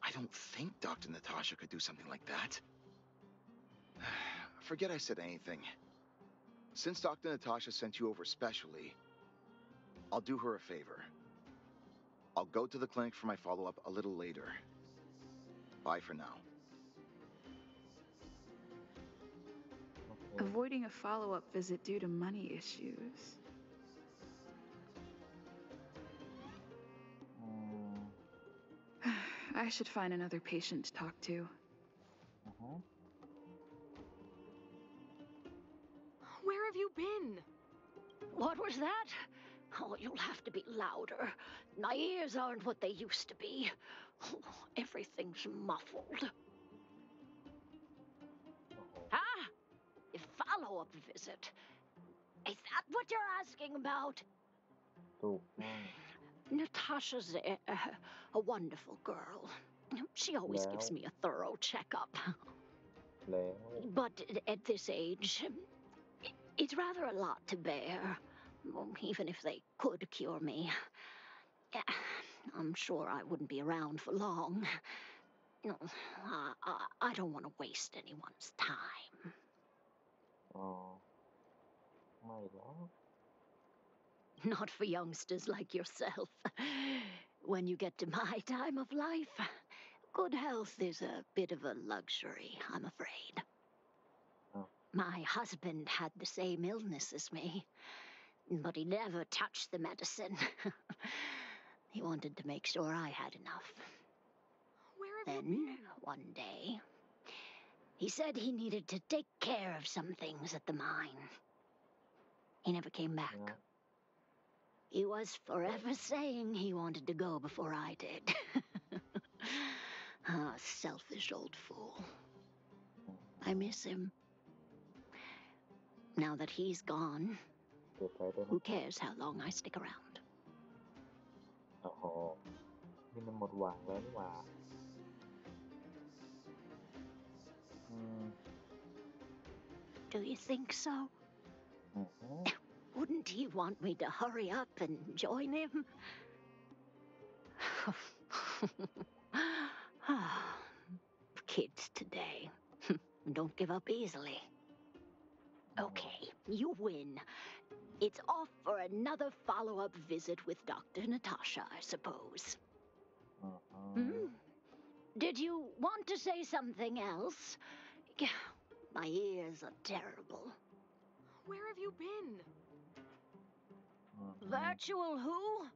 Speaker 13: I don't think Dr. Natasha could do something like that. Forget I said anything. Since Dr. Natasha sent you over specially, I'll do her a favor. I'll go to the clinic for my follow-up a little later. Bye for now.
Speaker 6: Avoiding a follow-up visit due to money issues. I should find another patient to talk to.
Speaker 2: Where have you been? What was that? Oh, you'll have to be louder. My ears aren't what they used to be. Oh, everything's muffled. Ah! A follow-up visit. Is that what you're asking about? Natasha's a wonderful girl. She always gives me a thorough checkup. But at this age, it's rather a lot to bear. Even if they could cure me, I'm sure I wouldn't be around for long. No, I don't want to waste anyone's time. Not for youngsters like yourself. When you get to my time of life, good health is a bit of a luxury, I'm afraid. My husband had the same illness as me, but he never touched the medicine. He wanted to make sure I had enough. Then, one day, he said he needed to take care of some things at the mine. He never came back. He was forever saying he wanted to go before I did. Ah, selfish old fool. I miss him. Now that he's gone, who cares how long I stick around? Do you think so? Wouldn't he want me to hurry up and join him? Kids today don't give up easily. Okay, you win. It's off for another follow-up visit with Dr. Natasha, I suppose. Did you want to say something else? My ears are terrible. Where have you been? Virtual who?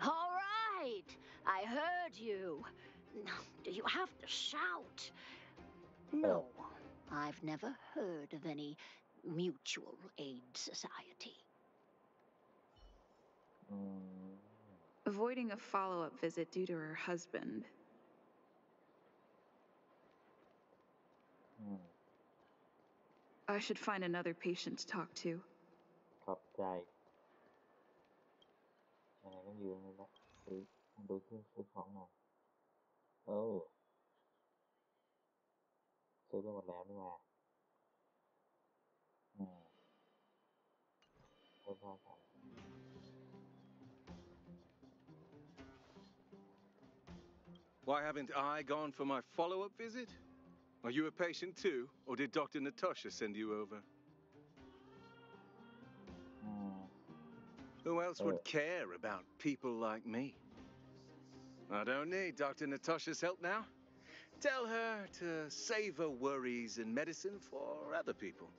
Speaker 2: All right, I heard you. Do you have to shout? No, I've never heard of any mutual aid society.
Speaker 6: Avoiding a follow-up visit due to her husband. I should find another patient to talk to.
Speaker 14: Why haven't I gone for my follow-up visit? Are you a patient too, or did Dr. Natasha send you over? Who else would care about people like me? I don't need Dr. Natasha's help now. Tell her to save her worries and medicine for other people.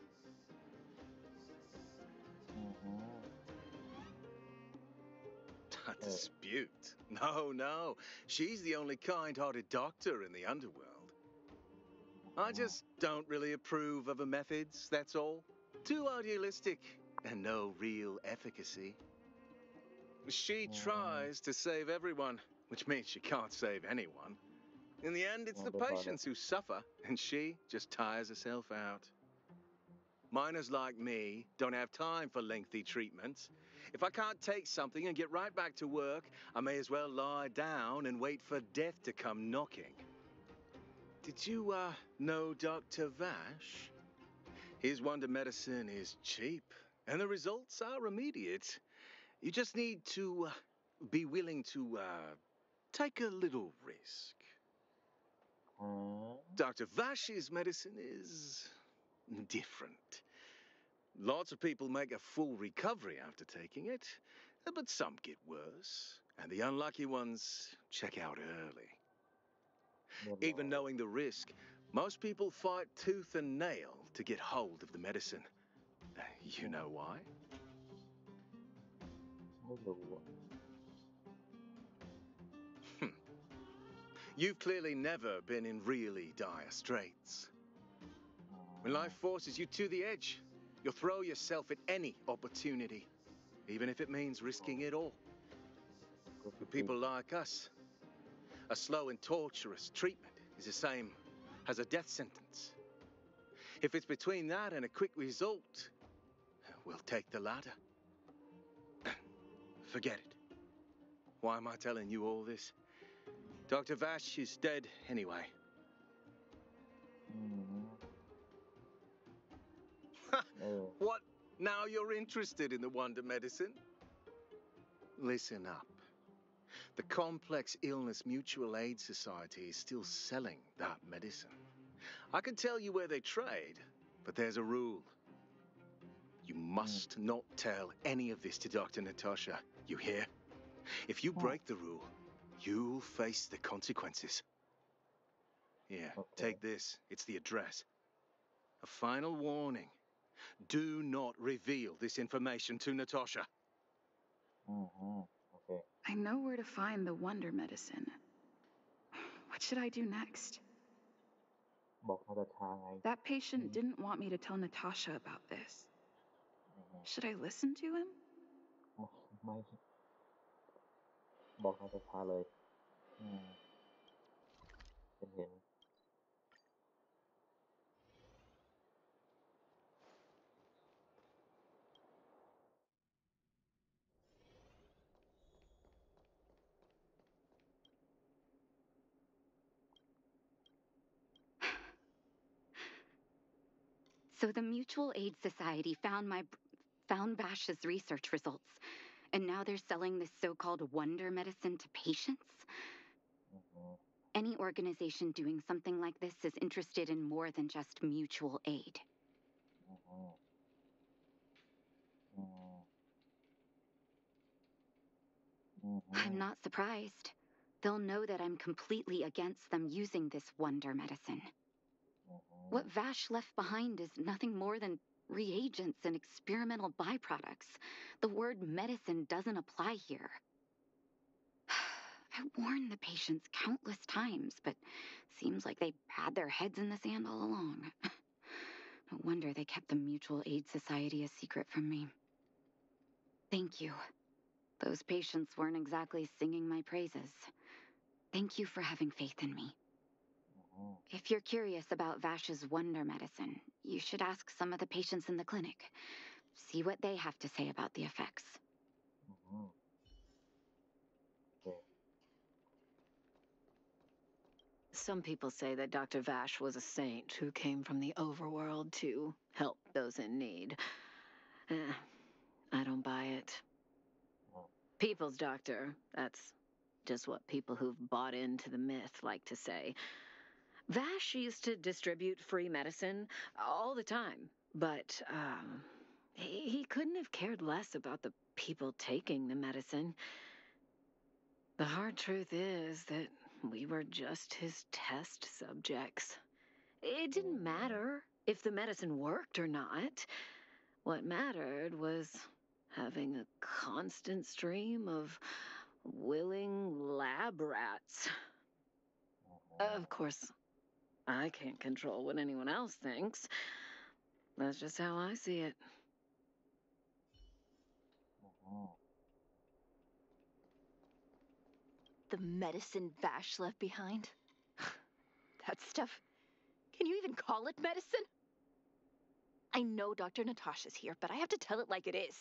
Speaker 14: A dispute? No. She's the only kind-hearted doctor in the underworld. I just don't really approve of her methods, that's all. Too idealistic and no real efficacy. She tries to save everyone, which means she can't save anyone. In the end, it's the patients who suffer, and she just tires herself out. Miners like me don't have time for lengthy treatments. If I can't take something and get right back to work, I may as well lie down and wait for death to come knocking. Did you, know Dr. Vash? His wonder medicine is cheap, and the results are immediate. You just need to be willing to take a little risk. Dr. Vash's medicine is different. Lots of people make a full recovery after taking it, but some get worse, and the unlucky ones check out early. Even knowing the risk, most people fight tooth and nail to get hold of the medicine. You know why? You've clearly never been in really dire straits. When life forces you to the edge, you'll throw yourself at any opportunity, even if it means risking it all. For people like us, a slow and torturous treatment is the same as a death sentence. If it's between that and a quick result, we'll take the latter. Forget it. Why am I telling you all this? Dr. Vash is dead anyway. What? Now you're interested in the wonder medicine? Listen up. The Complex Illness Mutual Aid Society is still selling that medicine. I can tell you where they trade, but there's a rule. You must not tell any of this to Dr. Natasha. You hear? If you break the rule, you'll face the consequences. Here, take this. It's the address. A final warning. Do not reveal this information to Natasha.
Speaker 6: I know where to find the wonder medicine. What should I do next? That patient didn't want me to tell Natasha about this. Should I listen to him?
Speaker 1: ไม่บอกนาตาชาเลยเห็น
Speaker 12: So the Mutual Aid Society found Vash's research results, and now they're selling this so-called wonder medicine to patients? Any organization doing something like this is interested in more than just mutual aid. I'm not surprised. They'll know that I'm completely against them using this wonder medicine. What Vash left behind is nothing more than reagents and experimental byproducts. The word medicine doesn't apply here. I warned the patients countless times, but seems like they had their heads in the sand all along. No wonder they kept the Mutual Aid Society a secret from me. Thank you. Those patients weren't exactly singing my praises. Thank you for having faith in me. If you're curious about Vash's wonder medicine, you should ask some of the patients in the clinic. See what they have to say about the effects.
Speaker 7: Some people say that Dr. Vash was a saint who came from the overworld to help those in need. I don't buy it. People's doctor, that's just what people who've bought into the myth like to say. Vash used to distribute free medicine all the time, but he couldn't have cared less about the people taking the medicine. The hard truth is that we were just his test subjects. It didn't matter if the medicine worked or not. What mattered was having a constant stream of willing lab rats. Of course, I can't control what anyone else thinks. That's just how I see it. The medicine Vash left behind? That stuff. Can you even call it medicine? I know Dr. Natasha's here, but I have to tell it like it is.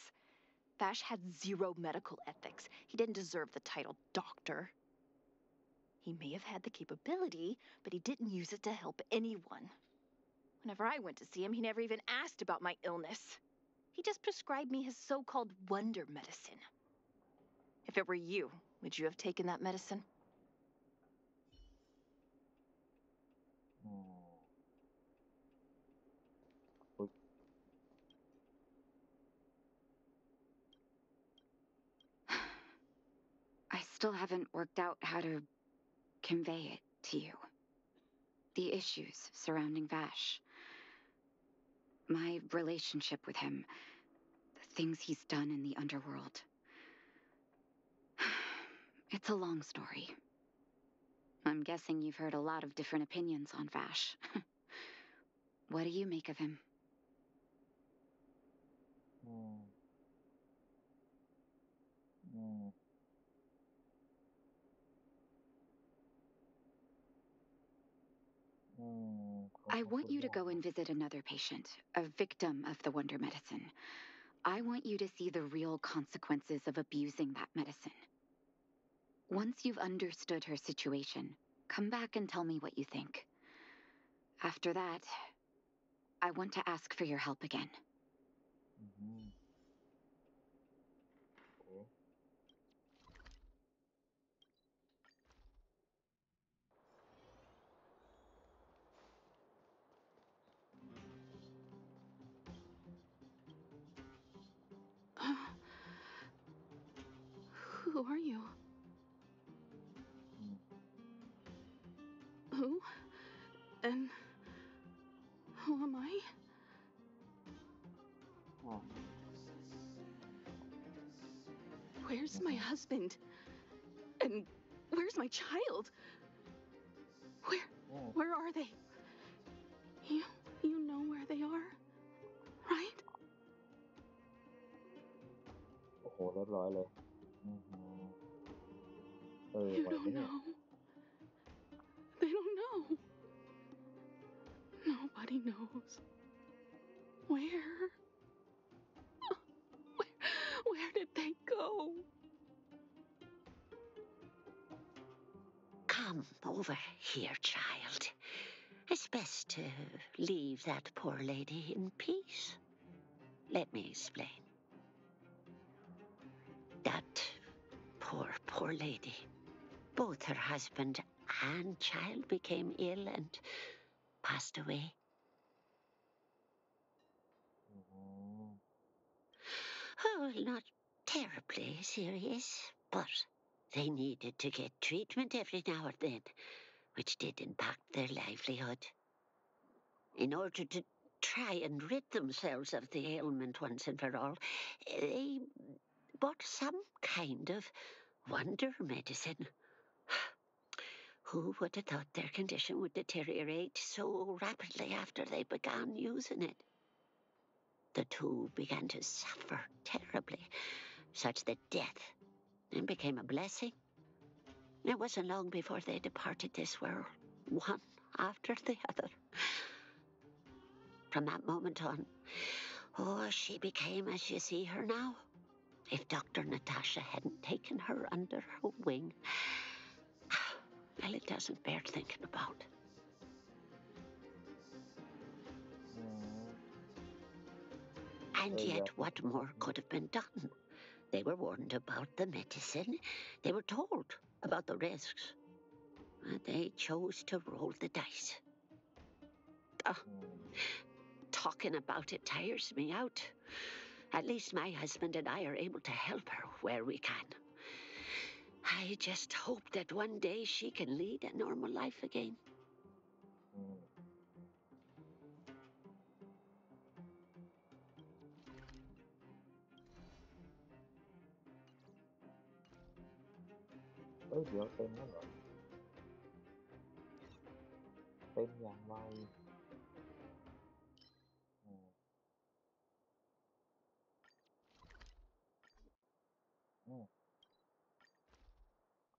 Speaker 7: Vash had zero medical ethics. He didn't deserve the title doctor. He may have had the capability, but he didn't use it to help anyone. Whenever I went to see him, he never even asked about my illness. He just prescribed me his so-called wonder medicine. If it were you, would you have taken that medicine?
Speaker 12: I still haven't worked out how to convey it to you. The issues surrounding Vash. My relationship with him. The things he's done in the underworld. It's a long story. I'm guessing you've heard a lot of different opinions on Vash. What do you make of him? I want you to go and visit another patient, a victim of the wonder medicine. I want you to see the real consequences of abusing that medicine. Once you've understood her situation, come back and tell me what you think. After that, I want to ask for your help again.
Speaker 6: Who are you? Who? And who am I? Where's my husband? And where's my child? Where are they? You know where they are, right?
Speaker 1: โอ้โหเรียบร้อยเลย
Speaker 6: You
Speaker 1: ไหวไหม
Speaker 6: don't
Speaker 1: เนี่ย
Speaker 6: know. They don't know. Nobody knows. Where? Where did they go?
Speaker 15: Come over here, child. It's best to leave that poor lady in peace. Let me explain. That poor lady. Both her husband and child became ill and passed away. Oh, not terribly serious, but they needed to get treatment every now and then, which did impact their livelihood. In order to try and rid themselves of the ailment once and for all, they bought some kind of wonder medicine. Who would have thought their condition would deteriorate so rapidly after they began using it? The two began to suffer terribly, such that death then became a blessing. It wasn't long before they departed this world, one after the other. From that moment on, she became as you see her now. If Dr. Natasha hadn't taken her under her wing, well, it doesn't bear thinking about. And yet, what more could have been done? They were warned about the medicine. They were told about the risks. And they chose to roll the dice. Talking about it tires me out. At least my husband and I are able to help her where we can. I just hope that one day she can lead a normal life again.
Speaker 1: เดี๋ยวเต็มแล้วเหรอเต็มอย่างไว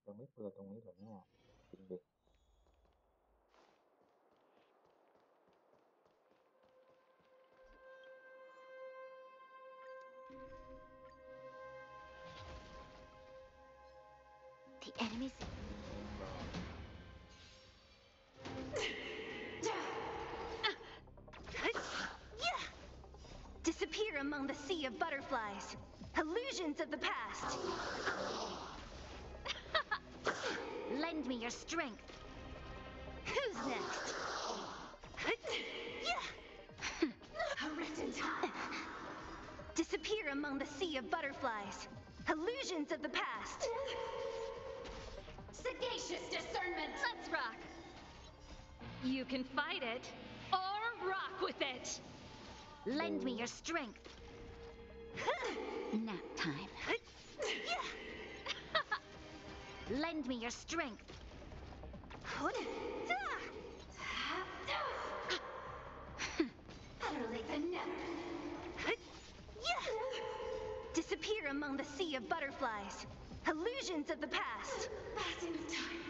Speaker 1: ยังไม่เปิดตรงนี้เหรอเนี่ยจริงดิ
Speaker 12: The enemies. Disappear among the sea of butterflies. Illusions of the past. Lend me your strength. Who's next? Disappear among the sea of butterflies. Illusions of the past.
Speaker 7: Sagacious discernment. Let's rock. You can fight it or rock with it.
Speaker 12: Lend me your strength. Nap time. Lend me your strength.
Speaker 7: Better late than never.
Speaker 12: Disappear among the sea of butterflies. Illusions of the past.
Speaker 7: Passing of time.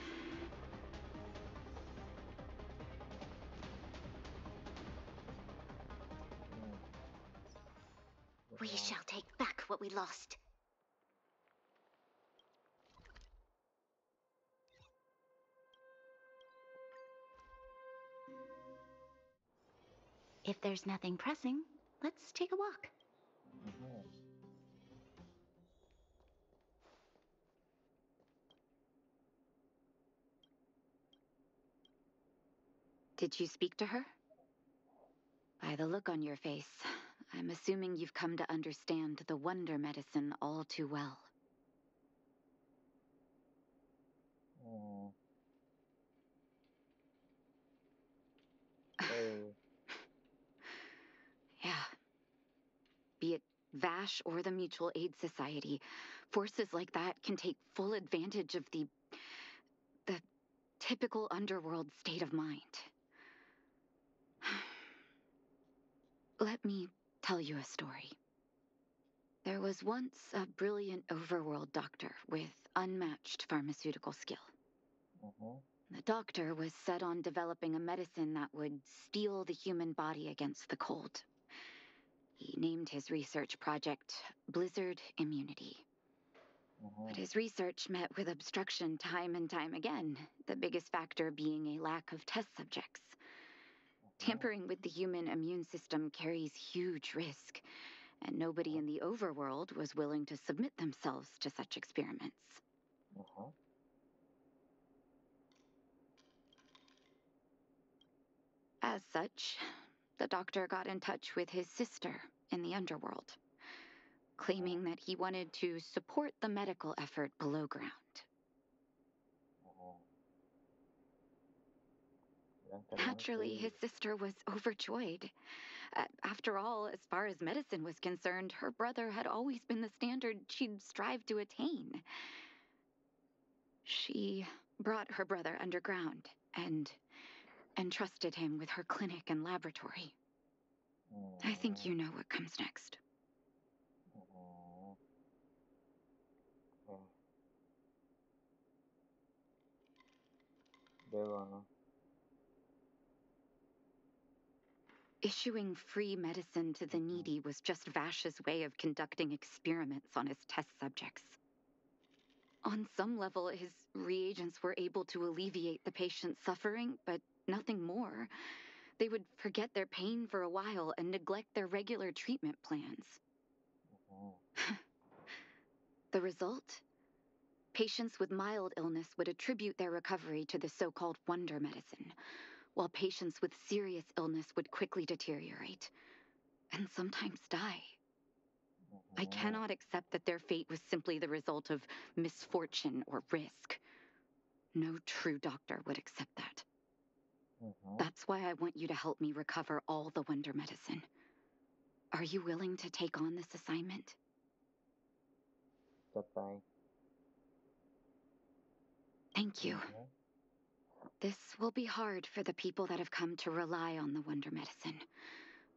Speaker 12: We shall take back what we lost. If there's nothing pressing, let's take a walk. Did you speak to her? By the look on your face, I'm assuming you've come to understand the wonder medicine all too well. Yeah. Be it Vash or the Mutual Aid Society, forces like that can take full advantage of the typical underworld state of mind. Let me tell you a story. There was once a brilliant overworld doctor with unmatched pharmaceutical skill. The doctor was set on developing a medicine that would steel the human body against the cold. He named his research project Blizzard Immunity. But his research met with obstruction time and time again, the biggest factor being a lack of test subjects. Tampering with the human immune system carries huge risk, and nobody in the overworld was willing to submit themselves to such experiments. As such, the doctor got in touch with his sister in the underworld, claiming that he wanted to support the medical effort below ground. Naturally, his sister was overjoyed. After all, as far as medicine was concerned, her brother had always been the standard she'd strive to attain. She brought her brother underground and entrusted him with her clinic and laboratory. I think you know what comes next. Issuing free medicine to the needy was just Vash's way of conducting experiments on his test subjects. On some level, his reagents were able to alleviate the patient's suffering, but nothing more. They would forget their pain for a while and neglect their regular treatment plans. The result? Patients with mild illness would attribute their recovery to the so-called wonder medicine, while patients with serious illness would quickly deteriorate, and sometimes die. I cannot accept that their fate was simply the result of misfortune or risk. No true doctor would accept that. That's why I want you to help me recover all the wonder medicine. Are you willing to take on this assignment? Thank you. This will be hard for the people that have come to rely on the wonder medicine,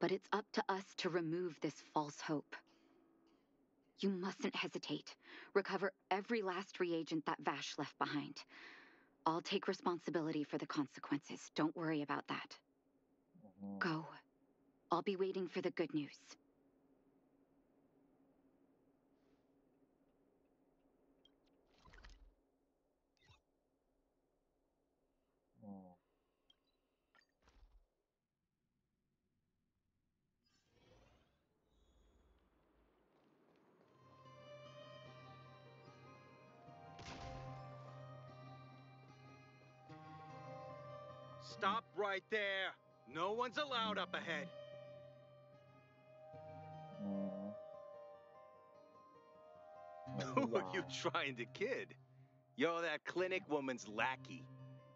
Speaker 12: but it's up to us to remove this false hope. You mustn't hesitate. Recover every last reagent that Vash left behind. I'll take responsibility for the consequences. Don't worry about that. Go. I'll be waiting for the good news.
Speaker 14: Stop right there. No one's allowed up ahead. Who are you trying to kid? You're that clinic woman's lackey.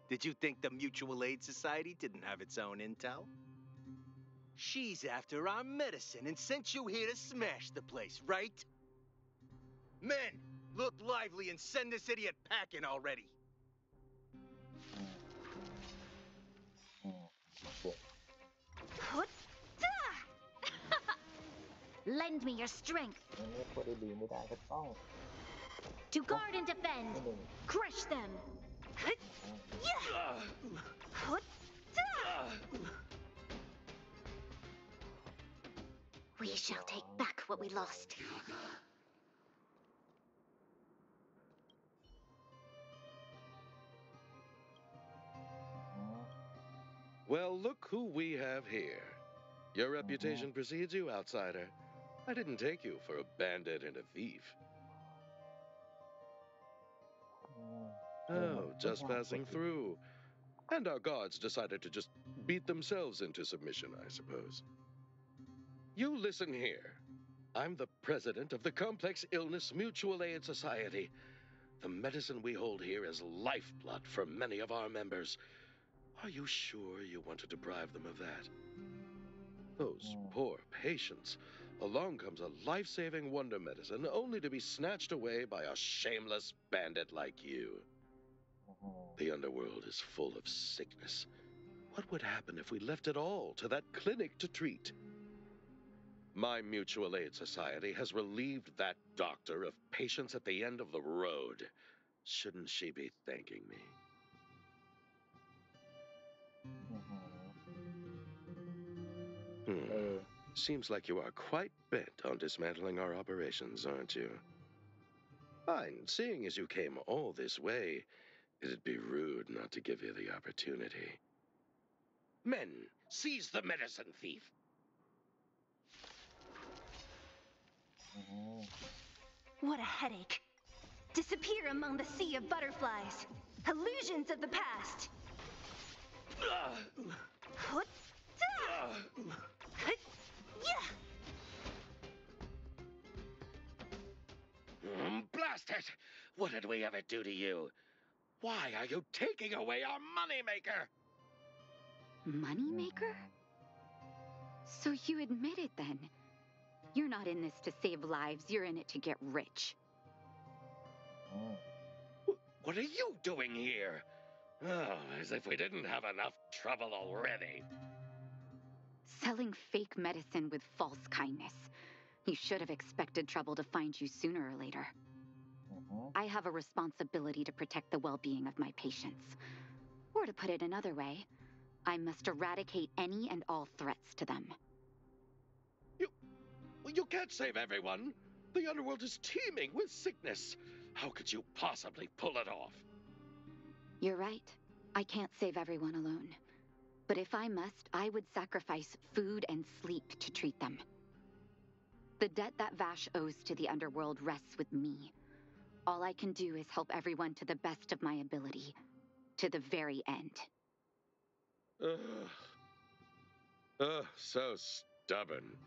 Speaker 14: Did you think the Mutual Aid Society didn't have its own intel? She's after our medicine and sent you here to smash the place, right? Men, look lively and send this idiot packing already.
Speaker 5: Lend me your strength. To guard and defend. Crush them. We shall take back what we lost.
Speaker 16: Well, look who we have here. Your reputation precedes you, outsider. I didn't take you for a bandit and a thief. Oh, just passing through. And our guards decided to just beat themselves into submission, I suppose. You listen here. I'm the president of the Complex Illness Mutual Aid Society. The medicine we hold here is lifeblood for many of our members. Are you sure you want to deprive them of that? Those poor patients. Along comes a life-saving wonder medicine only to be snatched away by a shameless bandit like you. The underworld is full of sickness. What would happen if we left it all to that clinic to treat? My Mutual Aid Society has relieved that doctor of patients at the end of the road. Shouldn't she be thanking me? Seems like you are quite bent on dismantling our operations, aren't you? Fine. Seeing as you came all this way, it'd be rude not to give you the opportunity. Men, seize the medicine thief.
Speaker 17: What a headache. Disappear among the sea of butterflies. Illusions of the past.
Speaker 16: Blast it! What did we ever do to you? Why are you taking away our moneymaker?
Speaker 12: Moneymaker? So you admit it then? You're not in this to save lives, you're in it to get rich.
Speaker 16: What are you doing here? Oh, as if we didn't have enough trouble already.
Speaker 12: Selling fake medicine with false kindness. You should have expected trouble to find you sooner or later. I have a responsibility to protect the well-being of my patients. Or to put it another way, I must eradicate any and all threats to them.
Speaker 16: You can't save everyone. The underworld is teeming with sickness. How could you possibly pull it off?
Speaker 12: You're right. I can't save everyone alone. But if I must, I would sacrifice food and sleep to treat them. The debt that Vash owes to the underworld rests with me. All I can do is help everyone to the best of my ability. To the very end.
Speaker 16: So stubborn.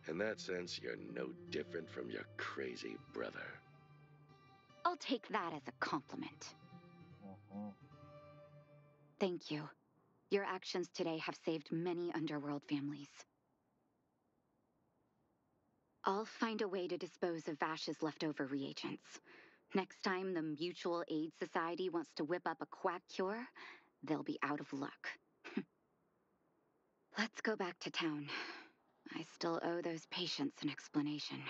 Speaker 16: In that sense, you're no different from your crazy brother.
Speaker 12: I'll take that as a compliment. Thank you. Your actions today have saved many underworld families. I'll find a way to dispose of Vash's leftover reagents. Next time the Mutual Aid Society wants to whip up a quack cure, they'll be out of luck. Let's go back to town. I still owe those patients an explanation.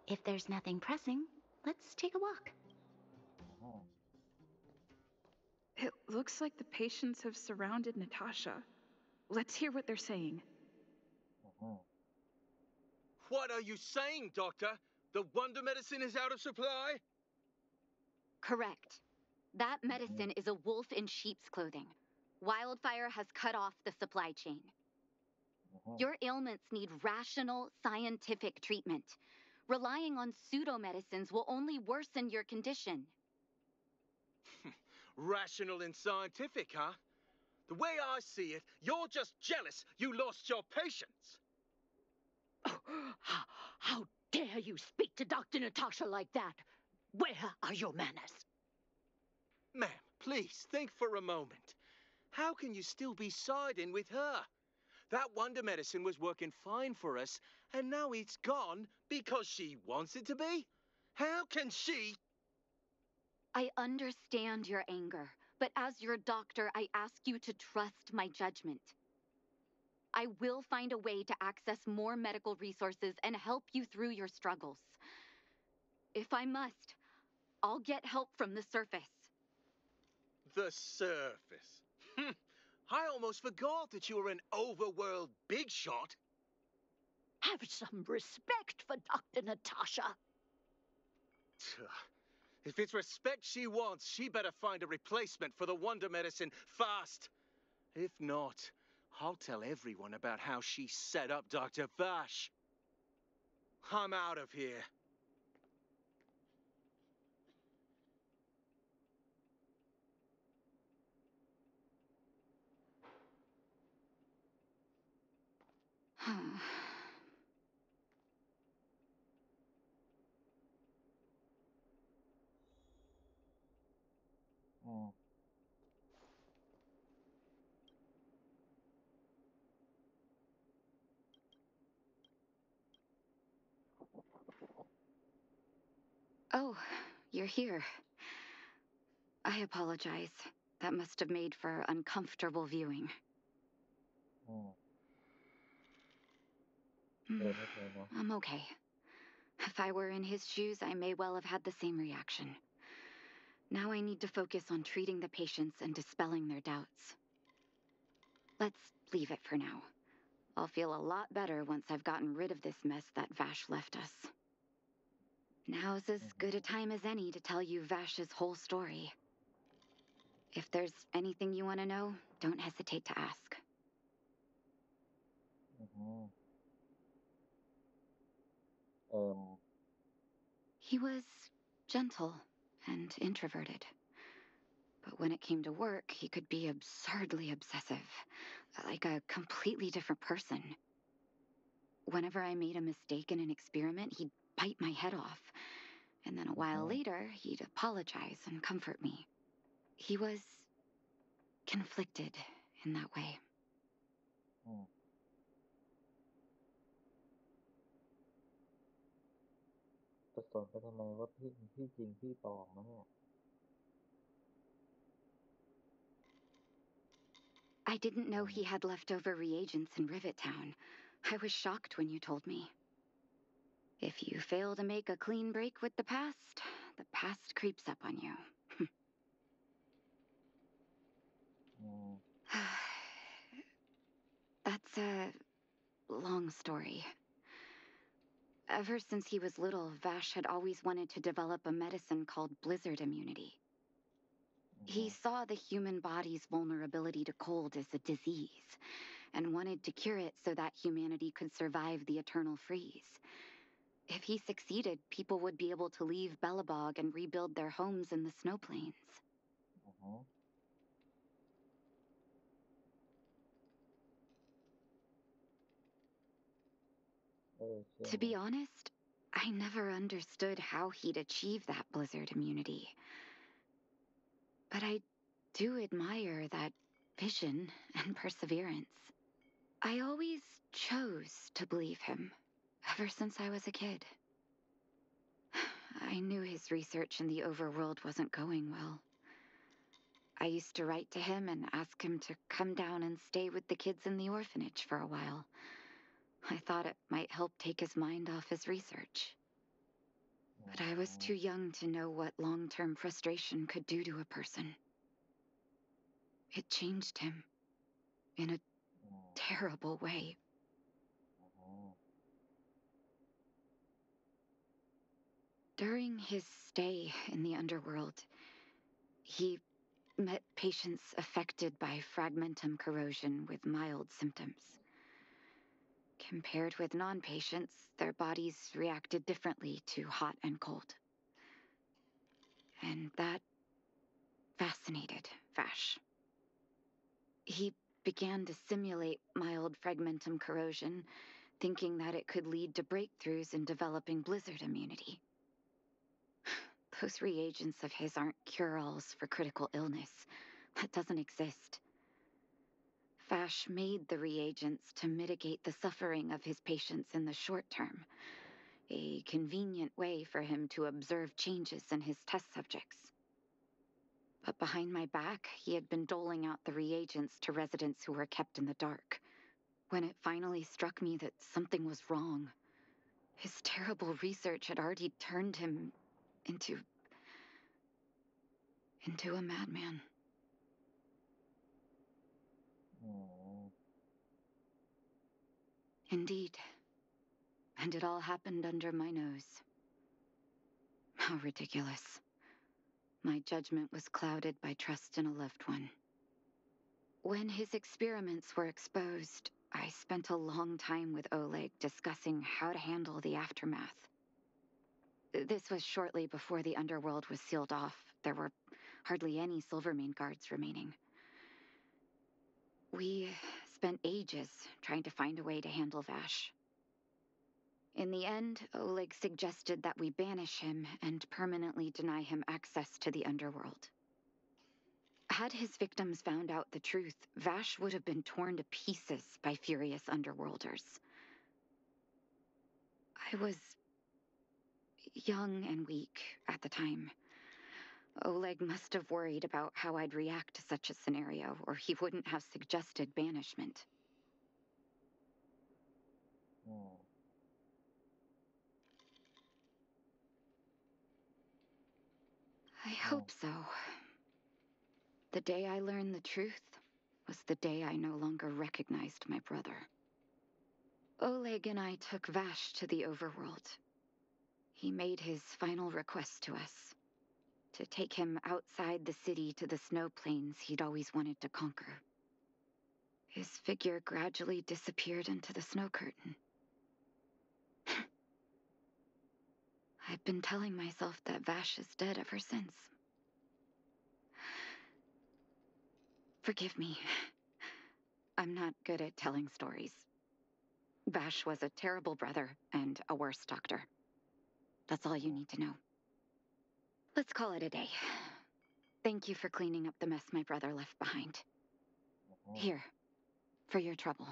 Speaker 12: If there's nothing pressing, let's take a walk.
Speaker 6: It looks like the patients have surrounded Natasha. Let's hear what they're saying.
Speaker 14: What are you saying, Doctor? The wonder medicine is out of supply?
Speaker 12: Correct. That medicine is a wolf in sheep's clothing. Wildfire has cut off the supply chain. Your ailments need rational, scientific treatment. Relying on pseudo-medicines will only worsen your condition.
Speaker 14: Rational and scientific, huh? The way I see it, you're just jealous you lost your patients.
Speaker 2: How dare you speak to Dr. Natasha like that? Where are your manners?
Speaker 14: Ma'am, please think for a moment. How can you still be siding with her? That wonder medicine was working fine for us, and now it's gone because she wants it to be? How can she?
Speaker 12: I understand your anger, but as your doctor, I ask you to trust my judgment. I will find a way to access more medical resources and help you through your struggles. If I must, I'll get help from the surface.
Speaker 14: The surface. I almost forgot that you were an overworld big shot.
Speaker 2: Have some respect for Dr. Natasha.
Speaker 14: If it's respect she wants, she better find a replacement for the wonder medicine fast. If not, I'll tell everyone about how she set up Dr. Vash. I'm out of here.
Speaker 12: Oh, you're here. I apologize. That must have made for uncomfortable viewing. I'm okay. If I were in his shoes, I may well have had the same reaction. Now I need to focus on treating the patients and dispelling their doubts. Let's leave it for now. I'll feel a lot better once I've gotten rid of this mess that Vash left us. Now's as good a time as any to tell you Vash's whole story. If there's anything you want to know, don't hesitate to ask. He was gentle and introverted. But when it came to work, he could be absurdly obsessive, like a completely different person. Whenever I made a mistake in an experiment, he'd bite my head off. And then a while later, he'd apologize and comfort me. He was conflicted in that way.
Speaker 1: จะสอนไปทำไมว่าพี่จริงพี่ปลอมนะเนี่ย
Speaker 12: I didn't know he had leftover reagents in Rivet Town. I was shocked when you told me. If you fail to make a clean break with the past creeps up on you. That's a long story. Ever since he was little, Vash had always wanted to develop a medicine called blizzard immunity. He saw the human body's vulnerability to cold as a disease, and wanted to cure it so that humanity could survive the eternal freeze. If he succeeded, people would be able to leave Belobog and rebuild their homes in the snow plains. To be honest, I never understood how he'd achieve that blizzard immunity. But I do admire that vision and perseverance. I always chose to believe him, ever since I was a kid. I knew his research in the overworld wasn't going well. I used to write to him and ask him to come down and stay with the kids in the orphanage for a while. I thought it might help take his mind off his research. But I was too young to know what long-term frustration could do to a person. It changed him in a terrible way. During his stay in the underworld, he met patients affected by fragmentum corrosion with mild symptoms. Compared with non-patients, their bodies reacted differently to hot and cold. And that fascinated Vash. He began to simulate mild fragmentum corrosion, thinking that it could lead to breakthroughs in developing blizzard immunity. Those reagents of his aren't cure-alls for critical illness. That doesn't exist. Vash made the reagents to mitigate the suffering of his patients in the short term, a convenient way for him to observe changes in his test subjects. But behind my back, he had been doling out the reagents to residents who were kept in the dark. When it finally struck me that something was wrong, his terrible research had already turned him into a madman. Indeed. And it all happened under my nose. How ridiculous. My judgment was clouded by trust in a loved one. When his experiments were exposed, I spent a long time with Oleg discussing how to handle the aftermath. This was shortly before the underworld was sealed off. There were hardly any Silvermane guards remaining. We spent ages trying to find a way to handle Vash. In the end, Oleg suggested that we banish him and permanently deny him access to the underworld. Had his victims found out the truth, Vash would have been torn to pieces by furious underworlders. I was young and weak at the time. Oleg must have worried about how I'd react to such a scenario, or he wouldn't have suggested banishment. I hope so. The day I learned the truth was the day I no longer recognized my brother. Oleg and I took Vash to the overworld. He made his final request to us, to take him outside the city to the snow plains he'd always wanted to conquer. His figure gradually disappeared into the snow curtain. I've been telling myself that Vash is dead ever since. Forgive me. I'm not good at telling stories. Vash was a terrible brother and a worse doctor. That's all you need to know. Let's call it a day. Thank you for cleaning up the mess my brother left behind. Here, for your trouble.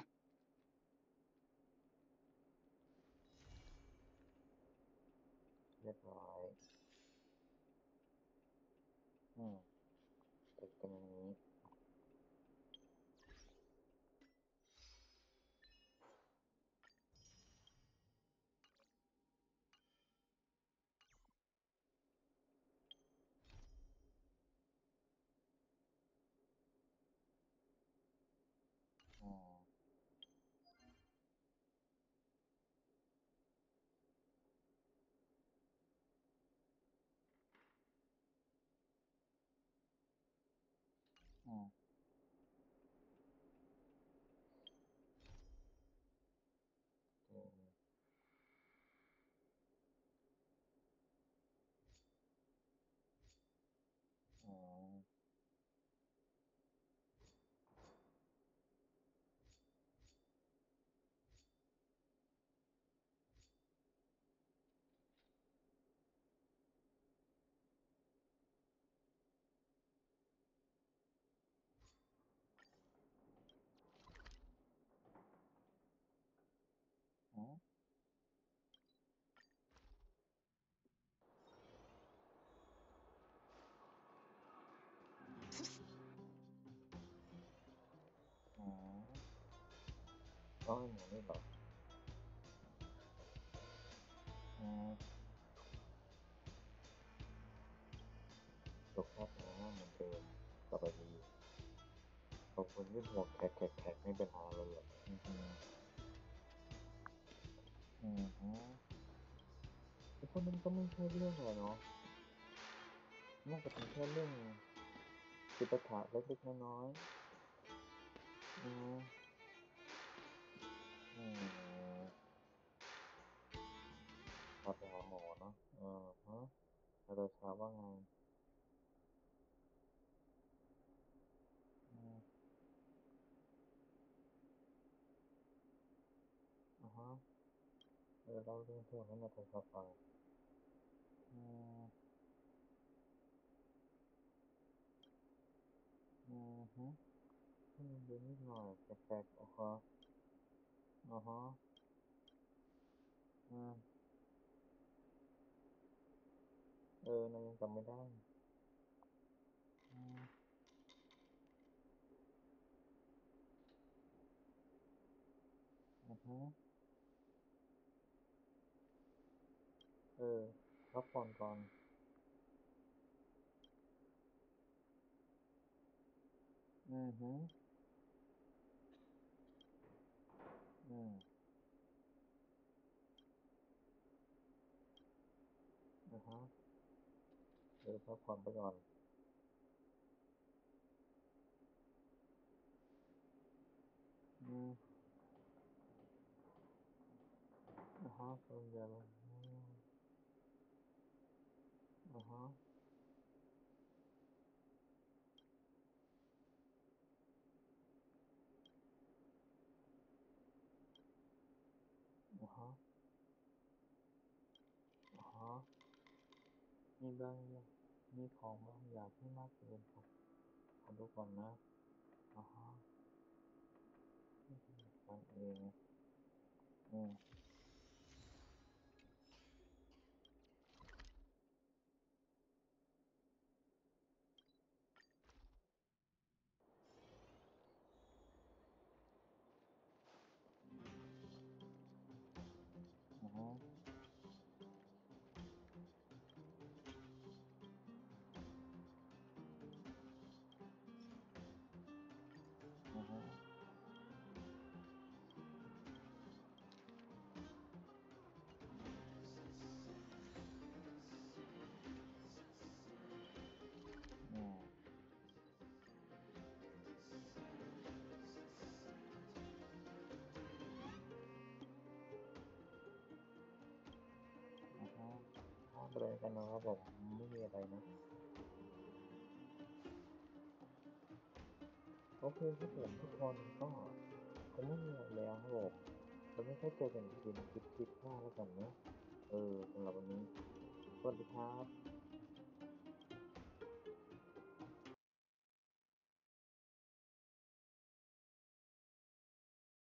Speaker 1: ต่อไปนี้บางคนยื่นหัวแขกไม่เป็นหาเลยอ่ะไอ้พวกนั้นก็ไม่ใช่เรื่องอะไรเนาะน่าจะเป็นแค่เรื่องจิปาถะเล็กๆน้อยๆพาไปหาหมอเนาะอาจารย์ชาว่าไงเล่าเรื่องพวกนั้นมาให้เขาฟังเดี๋ยวนิดหน่อยแปลกๆนายยังจำไม่ได้พักผ่อนก่อนพักผ่อนไปก่อนส่วนใหญ่แล้วมีของบางอย่างที่มากเกินครับขอดูก่อนนะมันเองอะไรกันนะครับผมไม่มีอะไรนะโอเคครับผมทุกคนก็คงไม่มีอะไรแล้วครับผมเราไม่ค่อยเจอกันอีกทีในคลิปหน้าแล้วกันเนาะสำหรับวันนี้สวัสดีครับ